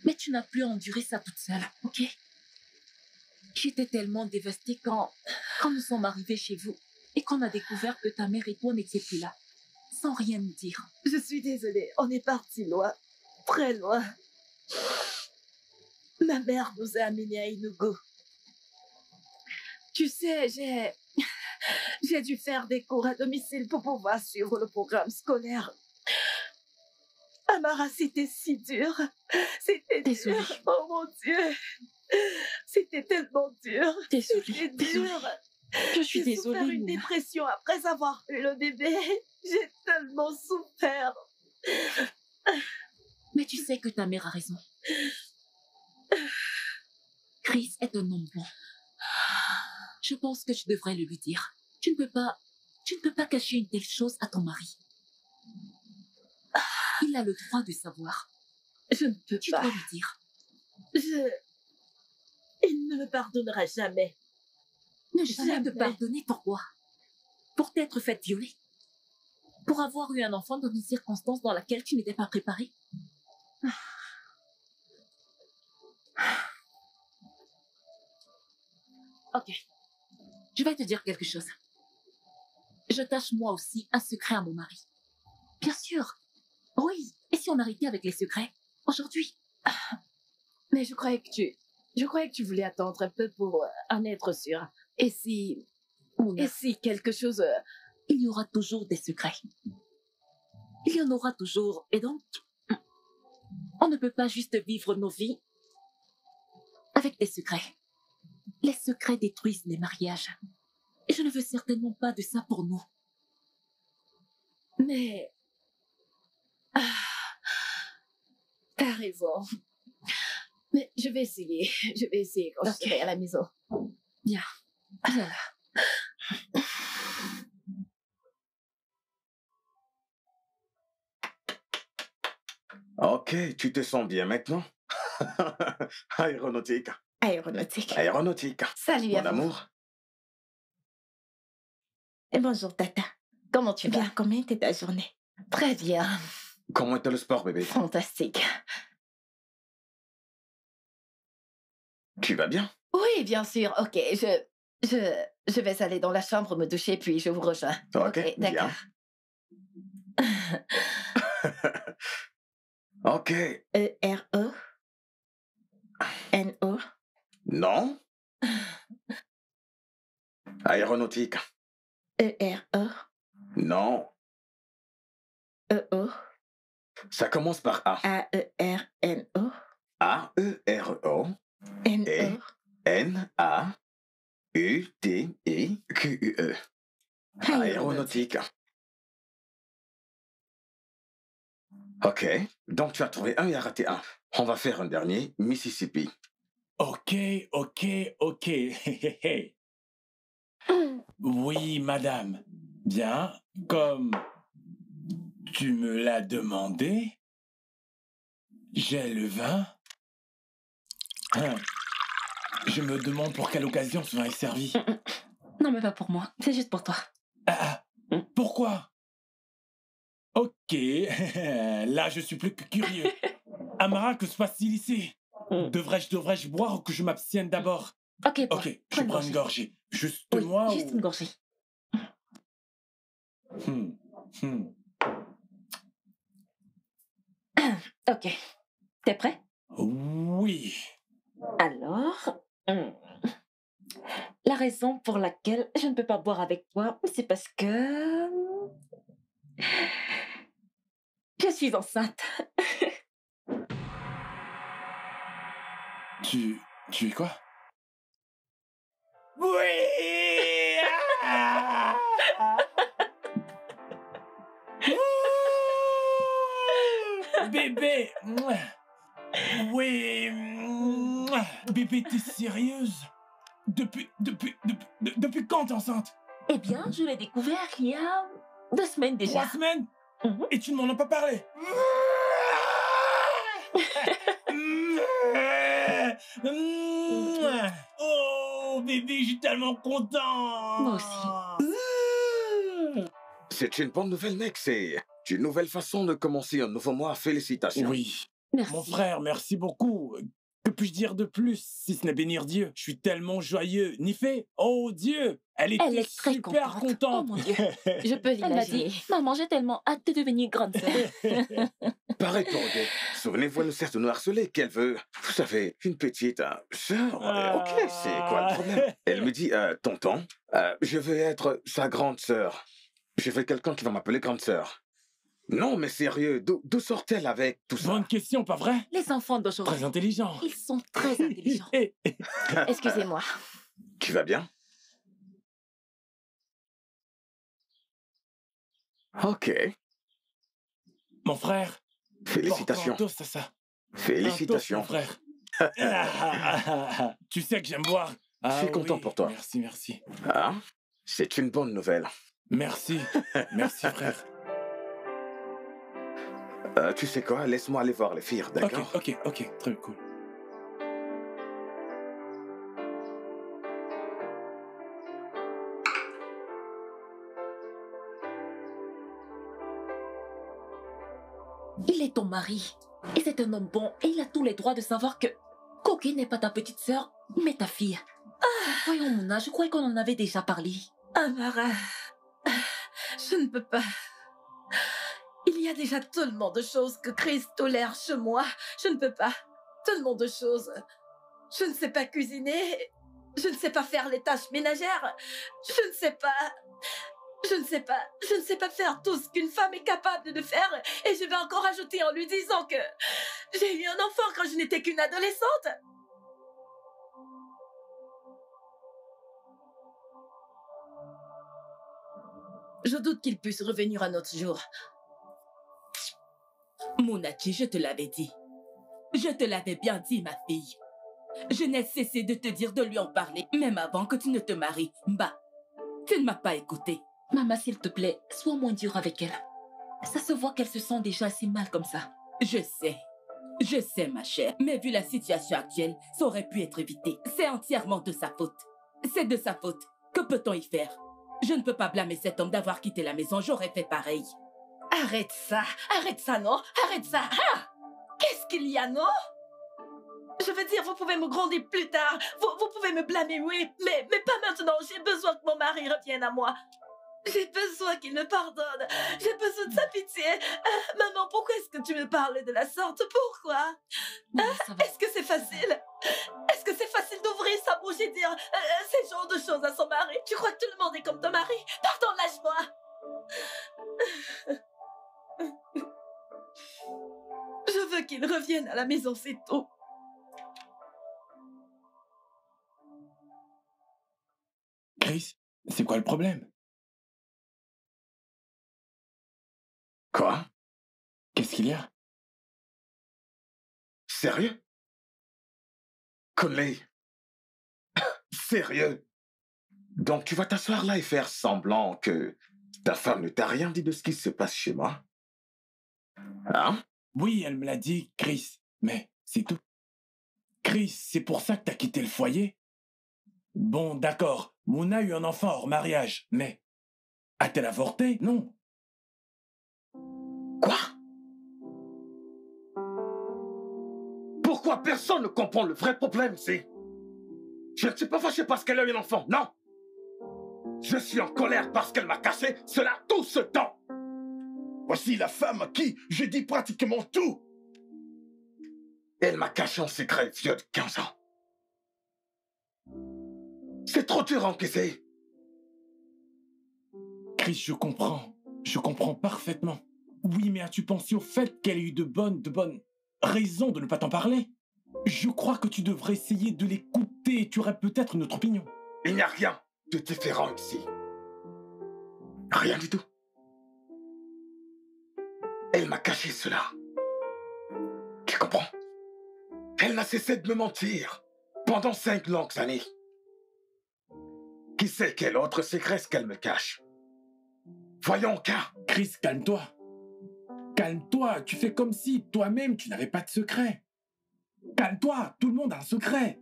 Mais tu n'as plus enduré ça toute seule, ok? J'étais tellement dévastée quand nous sommes arrivés chez vous et qu'on a découvert que ta mère et toi n'étiez plus là, sans rien nous dire. Je suis désolée, on est parti loin, très loin. Ma mère nous a amenés à Inugu. Tu sais, j'ai dû faire des cours à domicile pour pouvoir suivre le programme scolaire. Amara, c'était si dur. C'était Désolée. dur. Oh mon Dieu. C'était tellement dur. Désolée. C'était Désolée. dur. Je suis J'ai souffert désolée, une Mona. dépression après avoir eu le bébé. J'ai tellement souffert. Mais tu sais que ta mère a raison. Chris est un homme bon. Je pense que tu devrais le lui dire. Tu ne peux pas cacher une telle chose à ton mari. Il a le droit de savoir. Je ne peux Tu pas. dois lui dire. Il ne me pardonnera jamais. Ne jamais te Jamais. pardonner, pourquoi? Pour t'être faite violer? Pour avoir eu un enfant dans une circonstance dans laquelle tu n'étais pas préparée? Ok. Je vais te dire quelque chose. je cache moi aussi un secret à mon mari. Bien sûr. Oui. Et si on arrêtait avec les secrets aujourd'hui? Mais je croyais que tu voulais attendre un peu pour en être sûr. Et si... Mouna, Et si quelque chose... il y aura toujours des secrets. Il y en aura toujours. Et donc, on ne peut pas juste vivre nos vies avec des secrets. Les secrets détruisent les mariages. Et je ne veux certainement pas de ça pour nous. Mais... T'as raison. Mais je vais essayer. Je vais essayer quand je serai à la maison. Bien. Viens là. Ok, tu te sens bien maintenant? Aéronautique. Aéronautique. Aéronautique. Salut, Mon à vous. amour. Et bonjour, Tata. Comment tu vas? Bien, comment était ta journée? Très bien. Comment était le sport, bébé? Fantastique. Tu vas bien? Oui, bien sûr. Ok, je vais aller dans la chambre me doucher, puis je vous rejoins. Ok, d'accord. Ok. E-R-O? N-O? Non. Aéronautique. E-R-O? Non. E-O? Ça commence par A. A-E-R-N-O? A-E-R-O. N-O? N-A-U-T-I-Q-U-E. Aéronautique. Ok, donc tu as trouvé un et raté un. On va faire un dernier, Mississippi. Ok. Oui, madame. Bien, comme tu me l'as demandé, j'ai le vin. Je me demande pour quelle occasion ce vin est servi. Non, mais pas pour moi. C'est juste pour toi. Pourquoi? Ok, là je suis plus que curieux. Amara, que se passe-t-il ici? Devrais-je boire ou que je m'abstienne d'abord? Ok, bois. Ok, je prends une gorgée. Juste Oui, moi juste ou... une gorgée. Ok. T'es prêt? Oui. Alors, la raison pour laquelle je ne peux pas boire avec toi, c'est parce que je suis enceinte. Tu es quoi? Oui! Bébé! Oui! Bébé, t'es sérieuse? Depuis quand t'es enceinte? Eh bien, je l'ai découvert il y a 2 semaines déjà. 3 semaines? Mhm. Et tu ne m'en as pas parlé? Oh, bébé, je suis tellement content! Moi aussi. C'est une bonne nouvelle, mec. C'est une nouvelle façon de commencer un nouveau mois. Félicitations. Oui. Merci. Mon frère, merci beaucoup. Que puis-je dire de plus, si ce n'est bénir Dieu? Je suis tellement joyeux. Nifé, oh Dieu, elle était est très super contente. contente. Oh mon Dieu. Je peux Elle m'a l'imaginer. dit, maman, j'ai tellement hâte de devenir grande sœur. Pareil pour Odette. Souvenez-vous, elle nous certes nous harceler qu'elle veut. Vous savez, une petite sœur. Ok, c'est quoi le problème? Elle me dit, tonton, je veux être sa grande sœur. Je veux quelqu'un qui va m'appeler grande sœur. Non, mais sérieux, d'où sort-elle avec tout ça? Bonne question, pas vrai? Les enfants d'aujourd'hui, Très intelligent. ils sont très intelligents. Excusez-moi. Tu vas bien? Ok. Mon frère, Félicitations. porte un toast à ça. Félicitations. Un toast, mon frère. Tu sais que j'aime boire. Je suis content pour toi. Merci. Ah, c'est une bonne nouvelle. Merci, frère. Tu sais quoi? Laisse-moi aller voir les filles, d'accord? Ok, très cool. Il est ton mari. Et c'est un homme bon. Et il a tous les droits de savoir que Koké n'est pas ta petite sœur, mais ta fille. Voyons, Mouna, je croyais qu'on en avait déjà parlé. Amara, Je ne peux pas. Il y a déjà tellement de choses que Chris tolère chez moi. Je ne peux pas. Tellement de choses. Je ne sais pas cuisiner. Je ne sais pas faire les tâches ménagères. Je ne sais pas. Je ne sais pas. Je ne sais pas faire tout ce qu'une femme est capable de faire. Et je vais encore ajouter en lui disant que j'ai eu un enfant quand je n'étais qu'une adolescente. Je doute qu'il puisse revenir un autre jour. Munachi, je te l'avais dit. Je te l'avais bien dit, ma fille. Je n'ai cessé de te dire de lui en parler, même avant que tu ne te maries. Bah, tu ne m'as pas écouté. Maman, s'il te plaît, sois moins dure avec elle. Ça se voit qu'elle se sent déjà assez mal comme ça. Je sais, ma chère. Mais vu la situation actuelle, ça aurait pu être évité. C'est entièrement de sa faute. C'est de sa faute. Que peut-on y faire? Je ne peux pas blâmer cet homme d'avoir quitté la maison. J'aurais fait pareil. Arrête ça, non? Arrête ça! Ah! Qu'est-ce qu'il y a, non? Je veux dire, vous pouvez me gronder plus tard. Vous pouvez me blâmer, oui, mais pas maintenant. J'ai besoin que mon mari revienne à moi. J'ai besoin qu'il me pardonne. J'ai besoin de sa pitié. Maman, pourquoi est-ce que tu me parles de la sorte? Pourquoi? Est-ce que c'est facile? Est-ce que c'est facile d'ouvrir sa bouche et dire ces genres de choses à son mari? Tu crois que tout le monde est comme ton mari? Pardon, lâche-moi. Je veux qu'il revienne à la maison, c'est tout. Chris, c'est quoi le problème? Quoi? Qu'est-ce qu'il y a? Sérieux? Conley? Sérieux? Donc tu vas t'asseoir là et faire semblant que ta femme ne t'a rien dit de ce qui se passe chez moi? Hein? Oui, elle me l'a dit, Chris, mais c'est tout. Chris, c'est pour ça que t'as quitté le foyer? Bon, d'accord, Mouna a eu un enfant hors mariage, mais a-t-elle avorté? Non. Quoi? Pourquoi personne ne comprend le vrai problème, c'est... Je ne suis pas fâché parce qu'elle a eu un enfant, non! Je suis en colère parce qu'elle m'a caché cela tout ce temps! Voici la femme à qui j'ai dit pratiquement tout. Elle m'a caché un secret vieux de 15 ans. C'est trop dur à encaisser. Chris, je comprends parfaitement. Oui, mais as-tu pensé au fait qu'elle a eu de bonnes raisons de ne pas t'en parler? Je crois que tu devrais essayer de l'écouter et tu aurais peut-être une autre opinion. Il n'y a rien de différent ici. Rien du tout. Elle m'a caché cela. Tu comprends? Elle n'a cessé de me mentir pendant 5 longues années. Qui sait quel autre secret ce qu'elle me cache? Voyons qu'un. Chris, calme-toi. Calme-toi, tu fais comme si toi-même tu n'avais pas de secret. Calme-toi, tout le monde a un secret.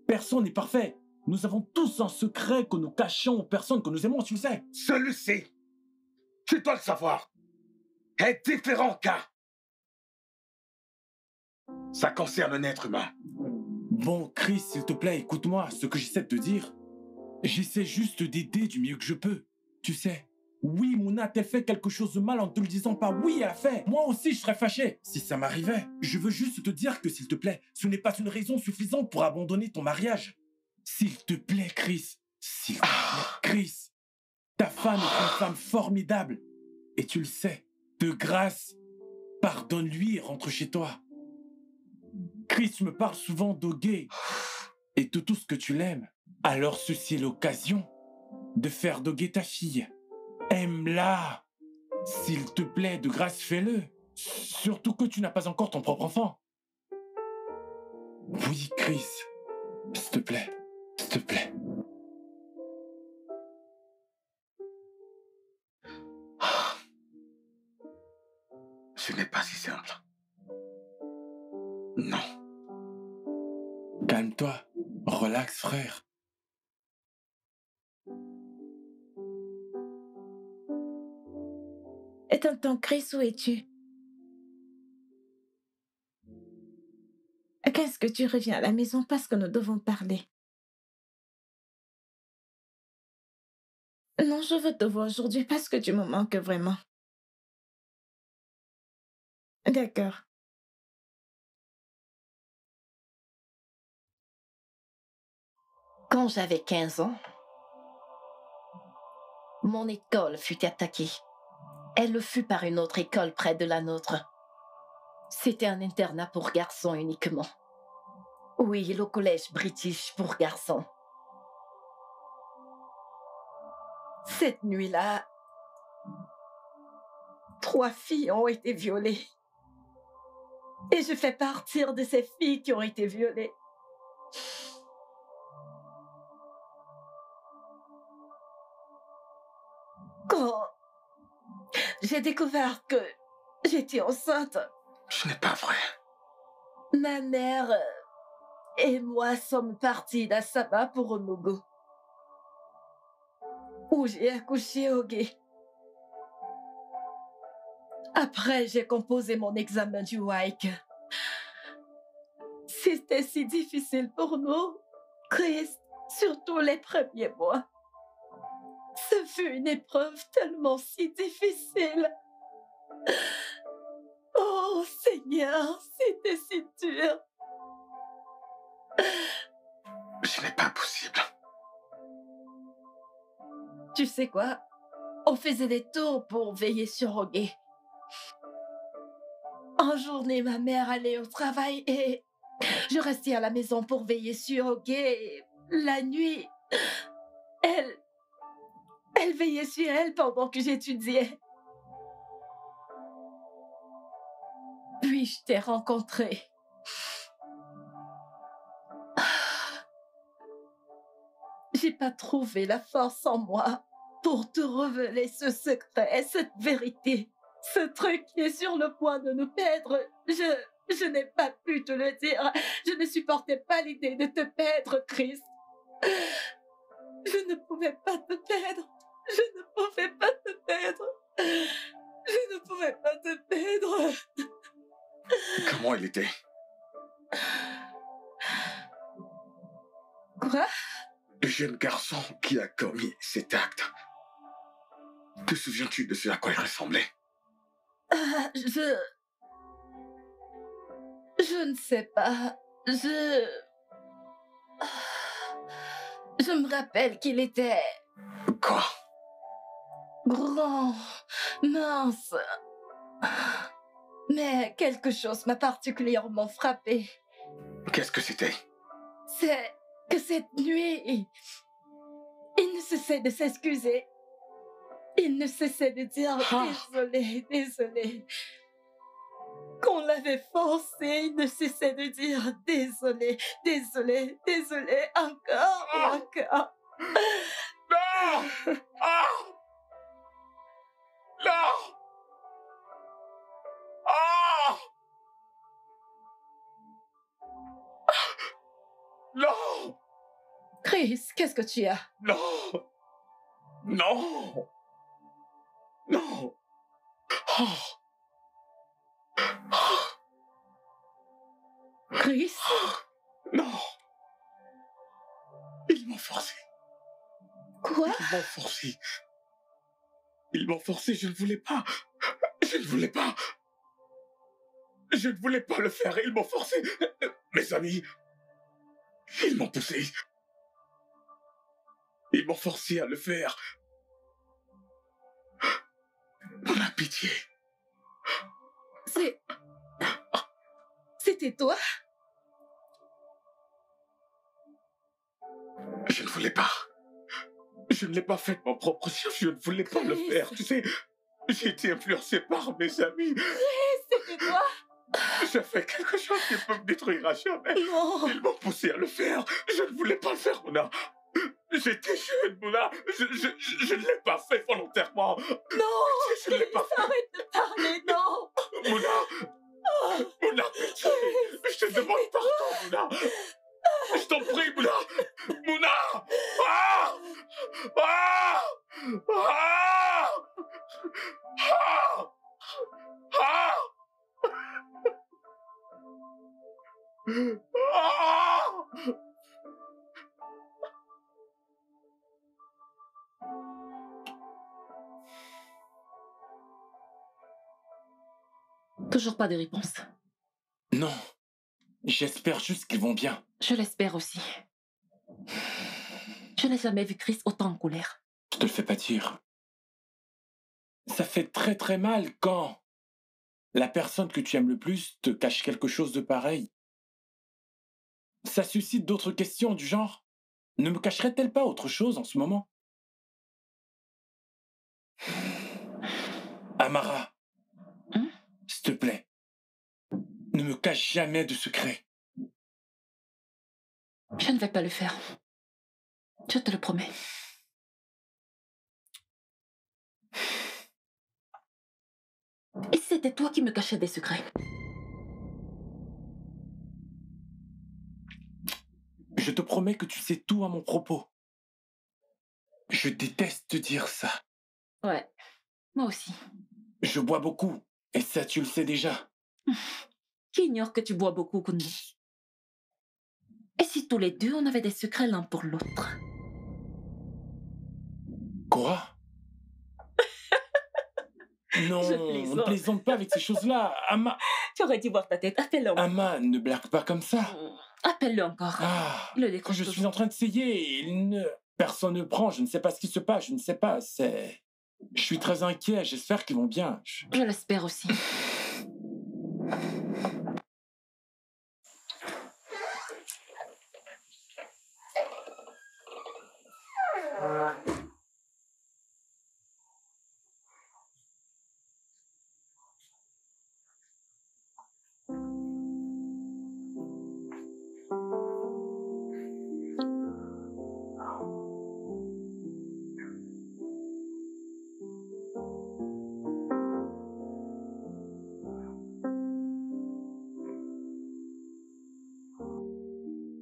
Personne n'est parfait. Nous avons tous un secret que nous cachons aux personnes que nous aimons, tu le sais. Celui-ci, tu dois le savoir, est différent qu'un. Ça concerne un être humain. Bon, Chris, s'il te plaît, écoute-moi ce que j'essaie de te dire. J'essaie juste d'aider du mieux que je peux. Tu sais, oui, Mouna a-t-elle fait quelque chose de mal en te le disant pas? Oui, elle a fait. Moi aussi, je serais fâché si ça m'arrivait. Je veux juste te dire que, s'il te plaît, ce n'est pas une raison suffisante pour abandonner ton mariage. S'il te plaît, Chris. S'il te plaît, Chris. Ta femme est une femme formidable. Et tu le sais. De grâce, pardonne-lui et rentre chez toi. Chris, tu me parles souvent d'Ogé et de tout ce que tu l'aimes. Alors ceci est l'occasion de faire d'Ogé ta fille. Aime-la. S'il te plaît, de grâce, fais-le. Surtout que tu n'as pas encore ton propre enfant. Oui, Chris. S'il te plaît. S'il te plaît. Ce n'est pas si simple. Non. Calme-toi. Relax, frère. Et tonton Chris, où es-tu? Qu'est-ce que tu reviens à la maison parce que nous devons parler? Non, je veux te voir aujourd'hui parce que tu me manques vraiment. D'accord. Quand j'avais 15 ans, mon école fut attaquée. Elle le fut par une autre école près de la nôtre. C'était un internat pour garçons uniquement. Oui, le collège British pour garçons. Cette nuit-là, 3 filles ont été violées. Et je fais partie de ces filles qui ont été violées. Quand j'ai découvert que j'étais enceinte, Ce n'est pas vrai. ma mère et moi sommes partis d'Assaba pour Onogo, où j'ai accouché au Gué. Après, j'ai composé mon examen du WAEC. C'était si difficile pour nous, Chris, surtout les premiers mois. Ce fut une épreuve tellement si difficile. Oh Seigneur, c'était si dur. Ce n'est pas possible. Tu sais quoi? On faisait des tours pour veiller sur Ogé. En journée, ma mère allait au travail et je restais à la maison pour veiller sur Ogé. La nuit, elle veillait sur elle pendant que j'étudiais. Puis je t'ai rencontré. J'ai pas trouvé la force en moi pour te révéler ce secret, cette vérité. Ce truc qui est sur le point de nous perdre. Je n'ai pas pu te le dire. Je ne supportais pas l'idée de te perdre, Chris. Je ne pouvais pas te perdre. Je ne pouvais pas te perdre. Je ne pouvais pas te perdre. Comment il était? Quoi? Le jeune garçon qui a commis cet acte. Te souviens-tu de ce à quoi il ressemblait? Je ne sais pas. Je me rappelle qu'il était Quoi? grand, mince. Mais quelque chose m'a particulièrement frappée. Qu'est-ce que c'était? C'est que cette nuit, il ne cessait de s'excuser. Il ne cessait de dire désolé, désolé. Qu'on l'avait forcé, il ne cessait de dire désolé, désolé, désolé, encore et encore. Non! Ah! Non! Ah! Non! Chris, qu'est-ce que tu as? Non! Non! Non! Oh! Chris? Non! Ils m'ont forcé. Quoi? Ils m'ont forcé. Ils m'ont forcé, je ne voulais pas. Je ne voulais pas. Je ne voulais pas le faire, ils m'ont forcé. Mes amis, ils m'ont poussé. Ils m'ont forcé à le faire. On a pitié. C'était toi? Je ne voulais pas. Je ne l'ai pas fait de mon propre chef, je ne voulais pas le faire. Tu sais, j'ai été influencé par mes amis. C'était toi? J'ai fait quelque chose qui peut me détruire à jamais. Non! Ils m'ont poussé à le faire. Je ne voulais pas le faire, Mouna. J'étais jeune, Mouna. Je ne l'ai pas fait volontairement. Non! Je ne l'ai pas fait. Arrête de parler, non! Mouna! Mouna, pitié! Je te demande pardon, Mouna! Je t'en prie, Mouna! Mouna! Ah! Ah! Ah! Ah! Ah! Ah! Toujours pas de réponse. Non. J'espère juste qu'ils vont bien. Je l'espère aussi. Je n'ai jamais vu Chris autant en colère. Je te le fais pas dire. Ça fait très très mal quand la personne que tu aimes le plus te cache quelque chose de pareil. Ça suscite d'autres questions du genre, ne me cacherait-elle pas autre chose en ce moment? Amara, s'il te plaît, ne me cache jamais de secret. Je ne vais pas le faire. Je te le promets. Et si c'était toi qui me cachais des secrets? Je te promets que tu sais tout à mon propos. Je déteste dire ça. Ouais, moi aussi. Je bois beaucoup, et ça tu le sais déjà. Qui ignore que tu bois beaucoup, Kunmi? Et si tous les deux, on avait des secrets l'un pour l'autre? Quoi? Non, Je on plaisante. ne plaisante pas avec ces choses-là. Ama... Tu aurais dû voir ta tête. Appelle-le encore. Ama, ne blague pas comme ça. Appelle-le encore. Ah, Il le décroche je suis toujours. en train d'essayer. Personne ne prend. Je ne sais pas ce qui se passe. Je ne sais pas. Je suis très inquiet. J'espère qu'ils vont bien. Je l'espère aussi.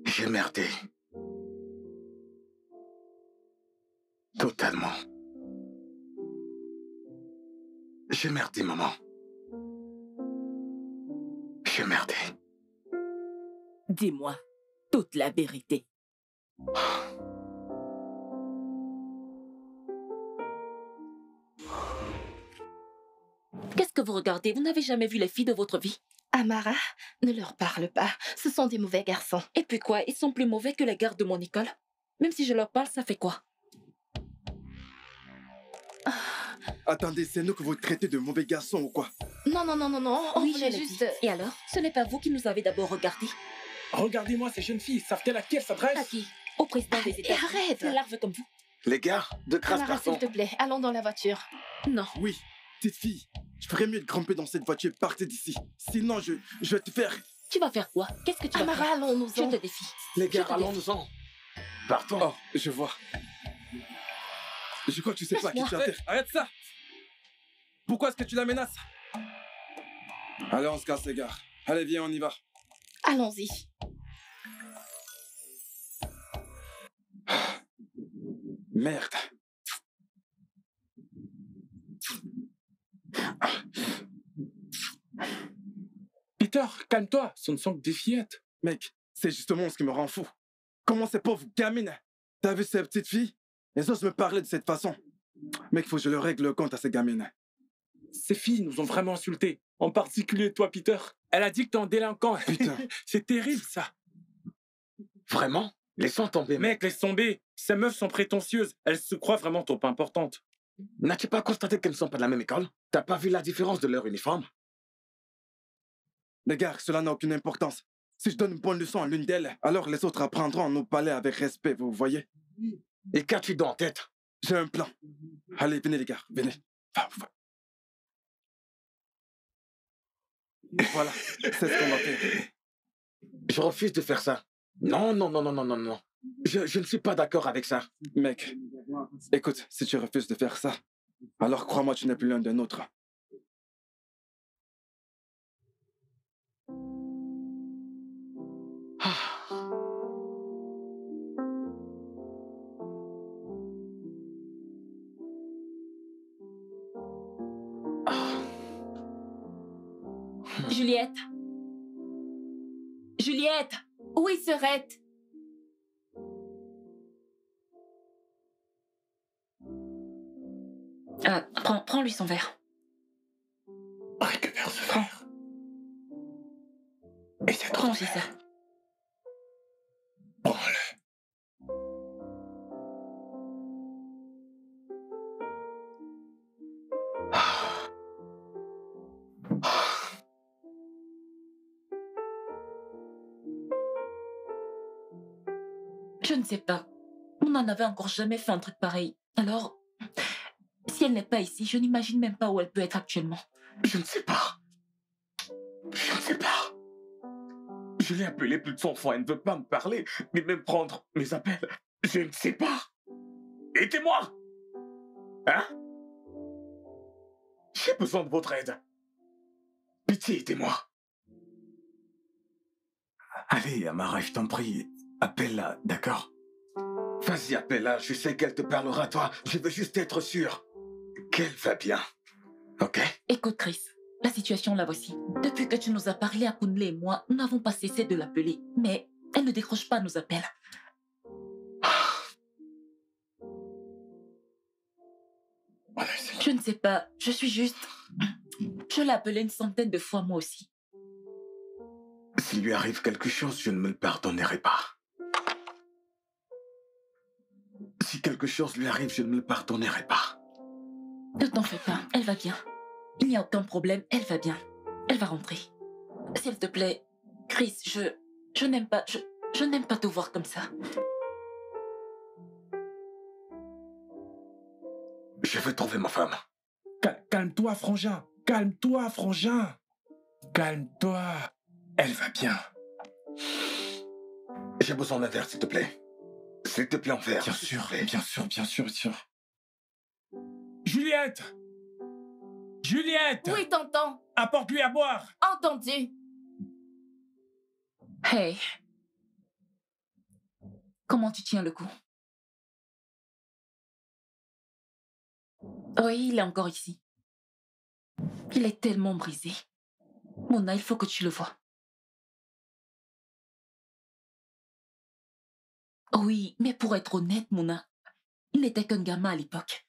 J'ai merdé. Totalement. J'ai merdé, maman. J'ai merdé. Dis-moi toute la vérité. Qu'est-ce que vous regardez? Vous n'avez jamais vu les filles de votre vie? Amara, ne leur parle pas. Ce sont des mauvais garçons. Et puis quoi? Ils sont plus mauvais que les gardes de mon école? Même si je leur parle, ça fait quoi? Attendez, c'est nous que vous traitez de mauvais garçons ou quoi? Non, non, non, non, non. On Oui, je voulait l'ai juste... dit. Et alors? Ce n'est pas vous qui nous avez d'abord regardés? Regardez-moi ces jeunes filles. Savent-elles à qui elles s'adressent? À qui? Au président des Et États-Unis. arrête. Des larves comme vous? Les gars, de grâce, Amara, s'il pardon. te plaît, allons dans la voiture. Non. Oui, petite fille, je ferais mieux de grimper dans cette voiture et partir d'ici. Sinon, je vais te faire... Tu vas faire quoi? Qu'est-ce que tu vas Amara, faire? Je allons-nous-en. te défie. Les Je gars, te allons-nous-en. Partons. Oh, je vois. Je crois que tu sais pas à qui tu as affaire. Arrête ça! Pourquoi est-ce que tu la menaces? Allez, on se casse, les gars. Allez, viens, on y va. Allons-y. Merde. Peter, calme-toi. Ce ne sont que des fillettes. Mec, c'est justement ce qui me rend fou. Comment ces pauvres gamines, t'as vu ces petites filles? Elles osent me parler de cette façon. Mec, faut que je le règle le compte à ces gamines. Ces filles nous ont vraiment insultés. En particulier toi, Peter. Elle a dit que t'es un délinquant. Putain. C'est terrible, ça. Vraiment? Laissons tomber, mec. Mec, laisse tomber. Ces meufs sont prétentieuses. Elles se croient vraiment trop importantes. N'as-tu pas constaté qu'elles ne sont pas de la même école? T'as pas vu la différence de leur uniforme? Les gars, cela n'a aucune importance. Si je donne une bonne leçon à l'une d'elles, alors les autres apprendront à nous parler avec respect, vous voyez? Et qu'as-tu dans la tête? J'ai un plan. Allez, venez les gars, venez. Voilà, c'est ce qu'on va faire. Je refuse de faire ça. Non, non, non, non, non, non, non. Je ne suis pas d'accord avec ça. Mec, écoute, si tu refuses de faire ça, alors crois-moi, tu n'es plus l'un d'un autre. Juliette. Juliette. Oui, Serette. Prends-lui son verre. Récupère ce verre. Et c'est trop. Prends ça. Prends-le. Je ne sais pas. On n'en avait encore jamais fait un truc pareil. Alors, si elle n'est pas ici, je n'imagine même pas où elle peut être actuellement. Je ne sais pas. Je ne sais pas. Je l'ai appelée plus de 100 fois, elle ne veut pas me parler, ni même prendre mes appels. Je ne sais pas. Aidez-moi. Hein? J'ai besoin de votre aide. Pitié, aidez-moi. Allez, Amara, je t'en prie, appelle-la, d'accord? Vas-y, appelle-la, je sais qu'elle te parlera, toi. Je veux juste être sûr qu'elle va bien. Ok? Écoute, Chris, la situation la voici. Depuis que tu nous as parlé à Kunle et moi, nous n'avons pas cessé de l'appeler. Mais elle ne décroche pas nos appels. Je ne sais pas, je suis juste... Je l'ai appelée une centaine de fois moi aussi. S'il lui arrive quelque chose, je ne me le pardonnerai pas. Si quelque chose lui arrive, je ne me le pardonnerai pas. Ne t'en fais pas, elle va bien. Il n'y a aucun problème, elle va bien. Elle va rentrer. S'il te plaît, Chris, je n'aime pas... Je n'aime pas te voir comme ça. Je veux trouver ma femme. Calme-toi, frangin. Calme-toi, frangin. Calme-toi. Elle va bien. J'ai besoin d'un verre, s'il te plaît. S'il te plaît, en verre. Bien sûr, bien sûr, bien sûr, bien sûr. Juliette! Juliette! Oui, t'entends. Apporte-lui à boire! Entendu. Hey. Comment tu tiens le coup? Oui, il est encore ici. Il est tellement brisé. Mona, il faut que tu le vois. Oui, mais pour être honnête, Mona, il n'était qu'un gamin à l'époque.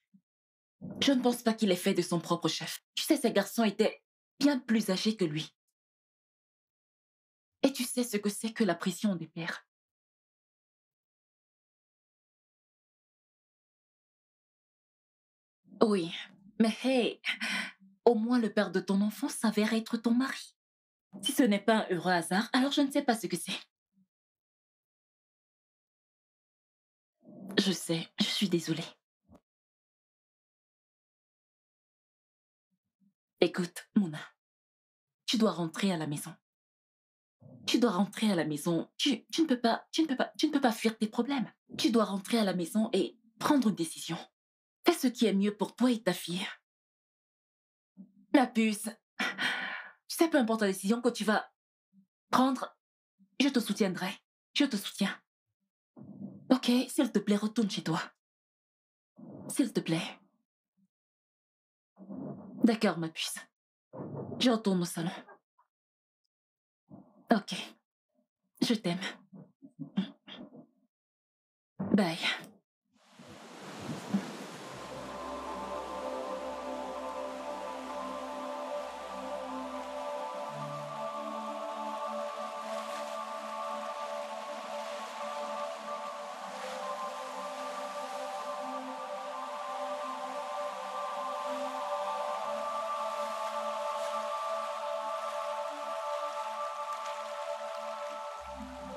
Je ne pense pas qu'il ait fait de son propre chef. Tu sais, ces garçons étaient bien plus âgés que lui. Et tu sais ce que c'est que la pression des pères. Oui, mais hey, au moins le père de ton enfant s'avère être ton mari. Si ce n'est pas un heureux hasard, alors je ne sais pas ce que c'est. Je sais, je suis désolée. Écoute, Mona, tu dois rentrer à la maison. Tu dois rentrer à la maison. Tu ne peux pas fuir tes problèmes. Tu dois rentrer à la maison et prendre une décision. Fais ce qui est mieux pour toi et ta fille. La puce, tu sais, peu importe la décision que tu vas prendre, je te soutiendrai. Je te soutiens. Ok, s'il te plaît, retourne chez toi. S'il te plaît. D'accord, ma puce. Je retourne au salon. Ok. Je t'aime. Bye.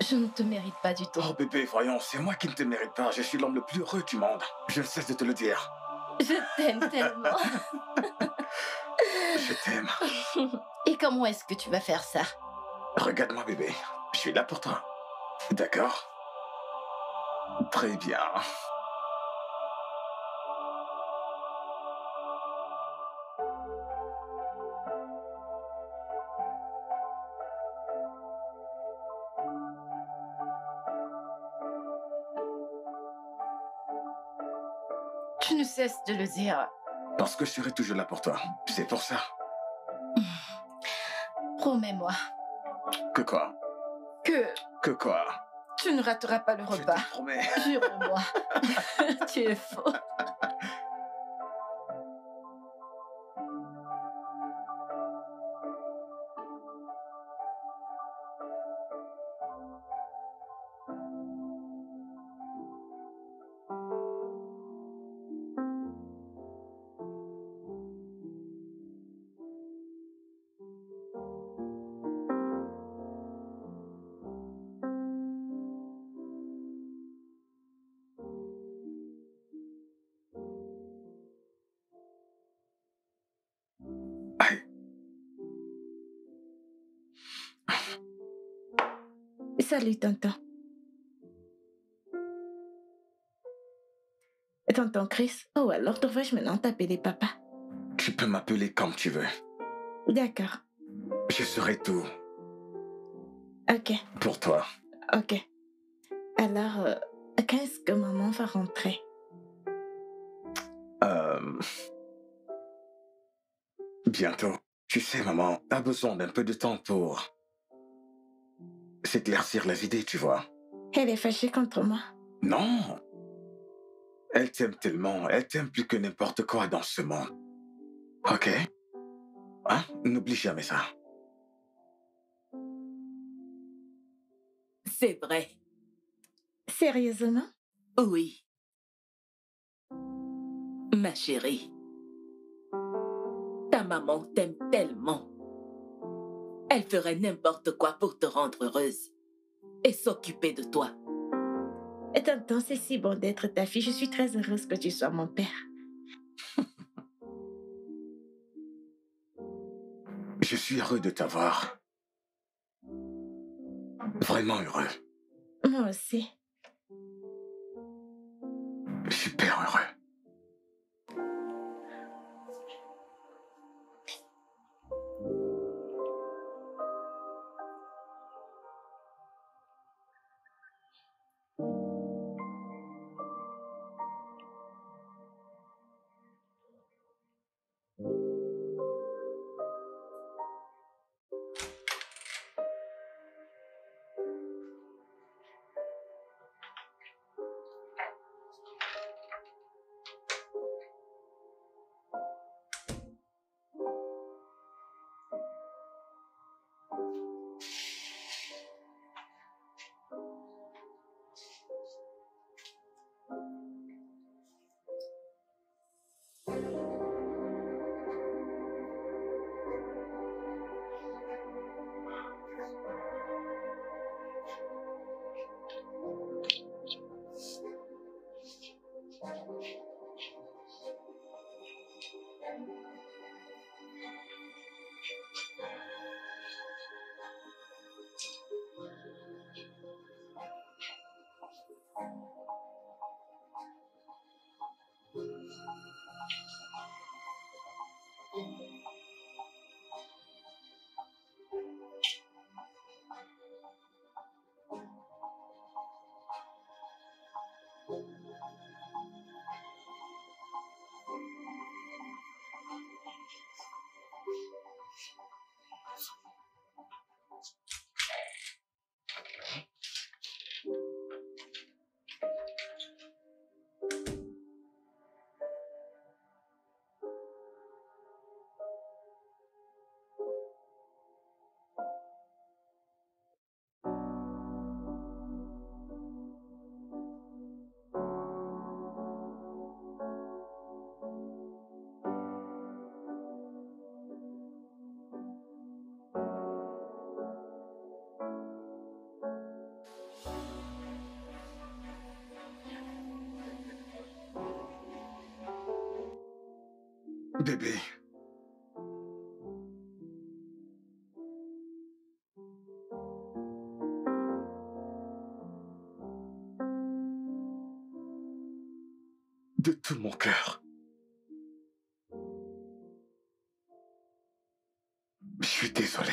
Je ne te mérite pas du tout. Oh bébé, voyons, c'est moi qui ne te mérite pas. Je suis l'homme le plus heureux du monde. Je ne cesse de te le dire. Je t'aime tellement. Je t'aime. Et comment est-ce que tu vas faire ça? Regarde-moi bébé, je suis là pour toi. D'accord? Très bien. Tu ne cesses de le dire. Parce que je serai toujours là pour toi. C'est pour ça. Promets-moi Que quoi? que Que quoi? tu ne rateras pas le Je repas. te promets. Jure-moi. Tu es faux. Salut, tonton. Tonton Chris. Oh, alors devrais-je maintenant t'appeler papa? Tu peux m'appeler comme tu veux. D'accord. Je serai tout Ok. pour toi. Ok. Alors, quand est-ce que maman va rentrer? Bientôt. Tu sais, maman a besoin d'un peu de temps pour s'éclaircir les idées, tu vois. Elle est fâchée contre moi. Non. Elle t'aime tellement, elle t'aime plus que n'importe quoi dans ce monde. Ok? Hein? N'oublie jamais ça. C'est vrai. Sérieusement? Oui. Ma chérie, ta maman t'aime tellement. Elle ferait n'importe quoi pour te rendre heureuse et s'occuper de toi. Et tonton, c'est si bon d'être ta fille. Je suis très heureuse que tu sois mon père. Je suis heureux de t'avoir. Vraiment heureux. Moi aussi. Super heureux. Bébé. De tout mon cœur. Je suis désolé.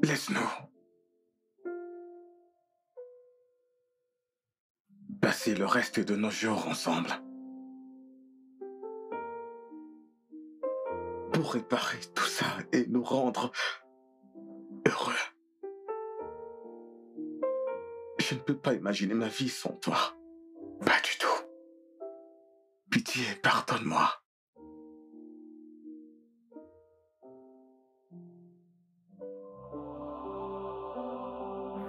Laisse-nous passer le reste de nos jours ensemble. Pour réparer tout ça et nous rendre heureux. Je ne peux pas imaginer ma vie sans toi. Pas du tout. Pitié, pardonne-moi.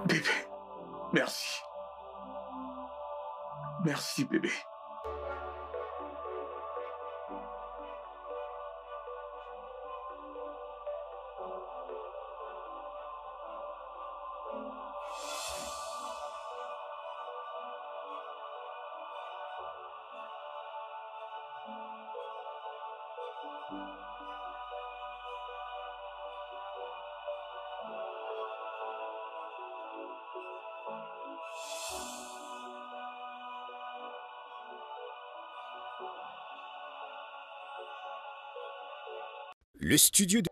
Bébé, merci. Merci, bébé. le studio de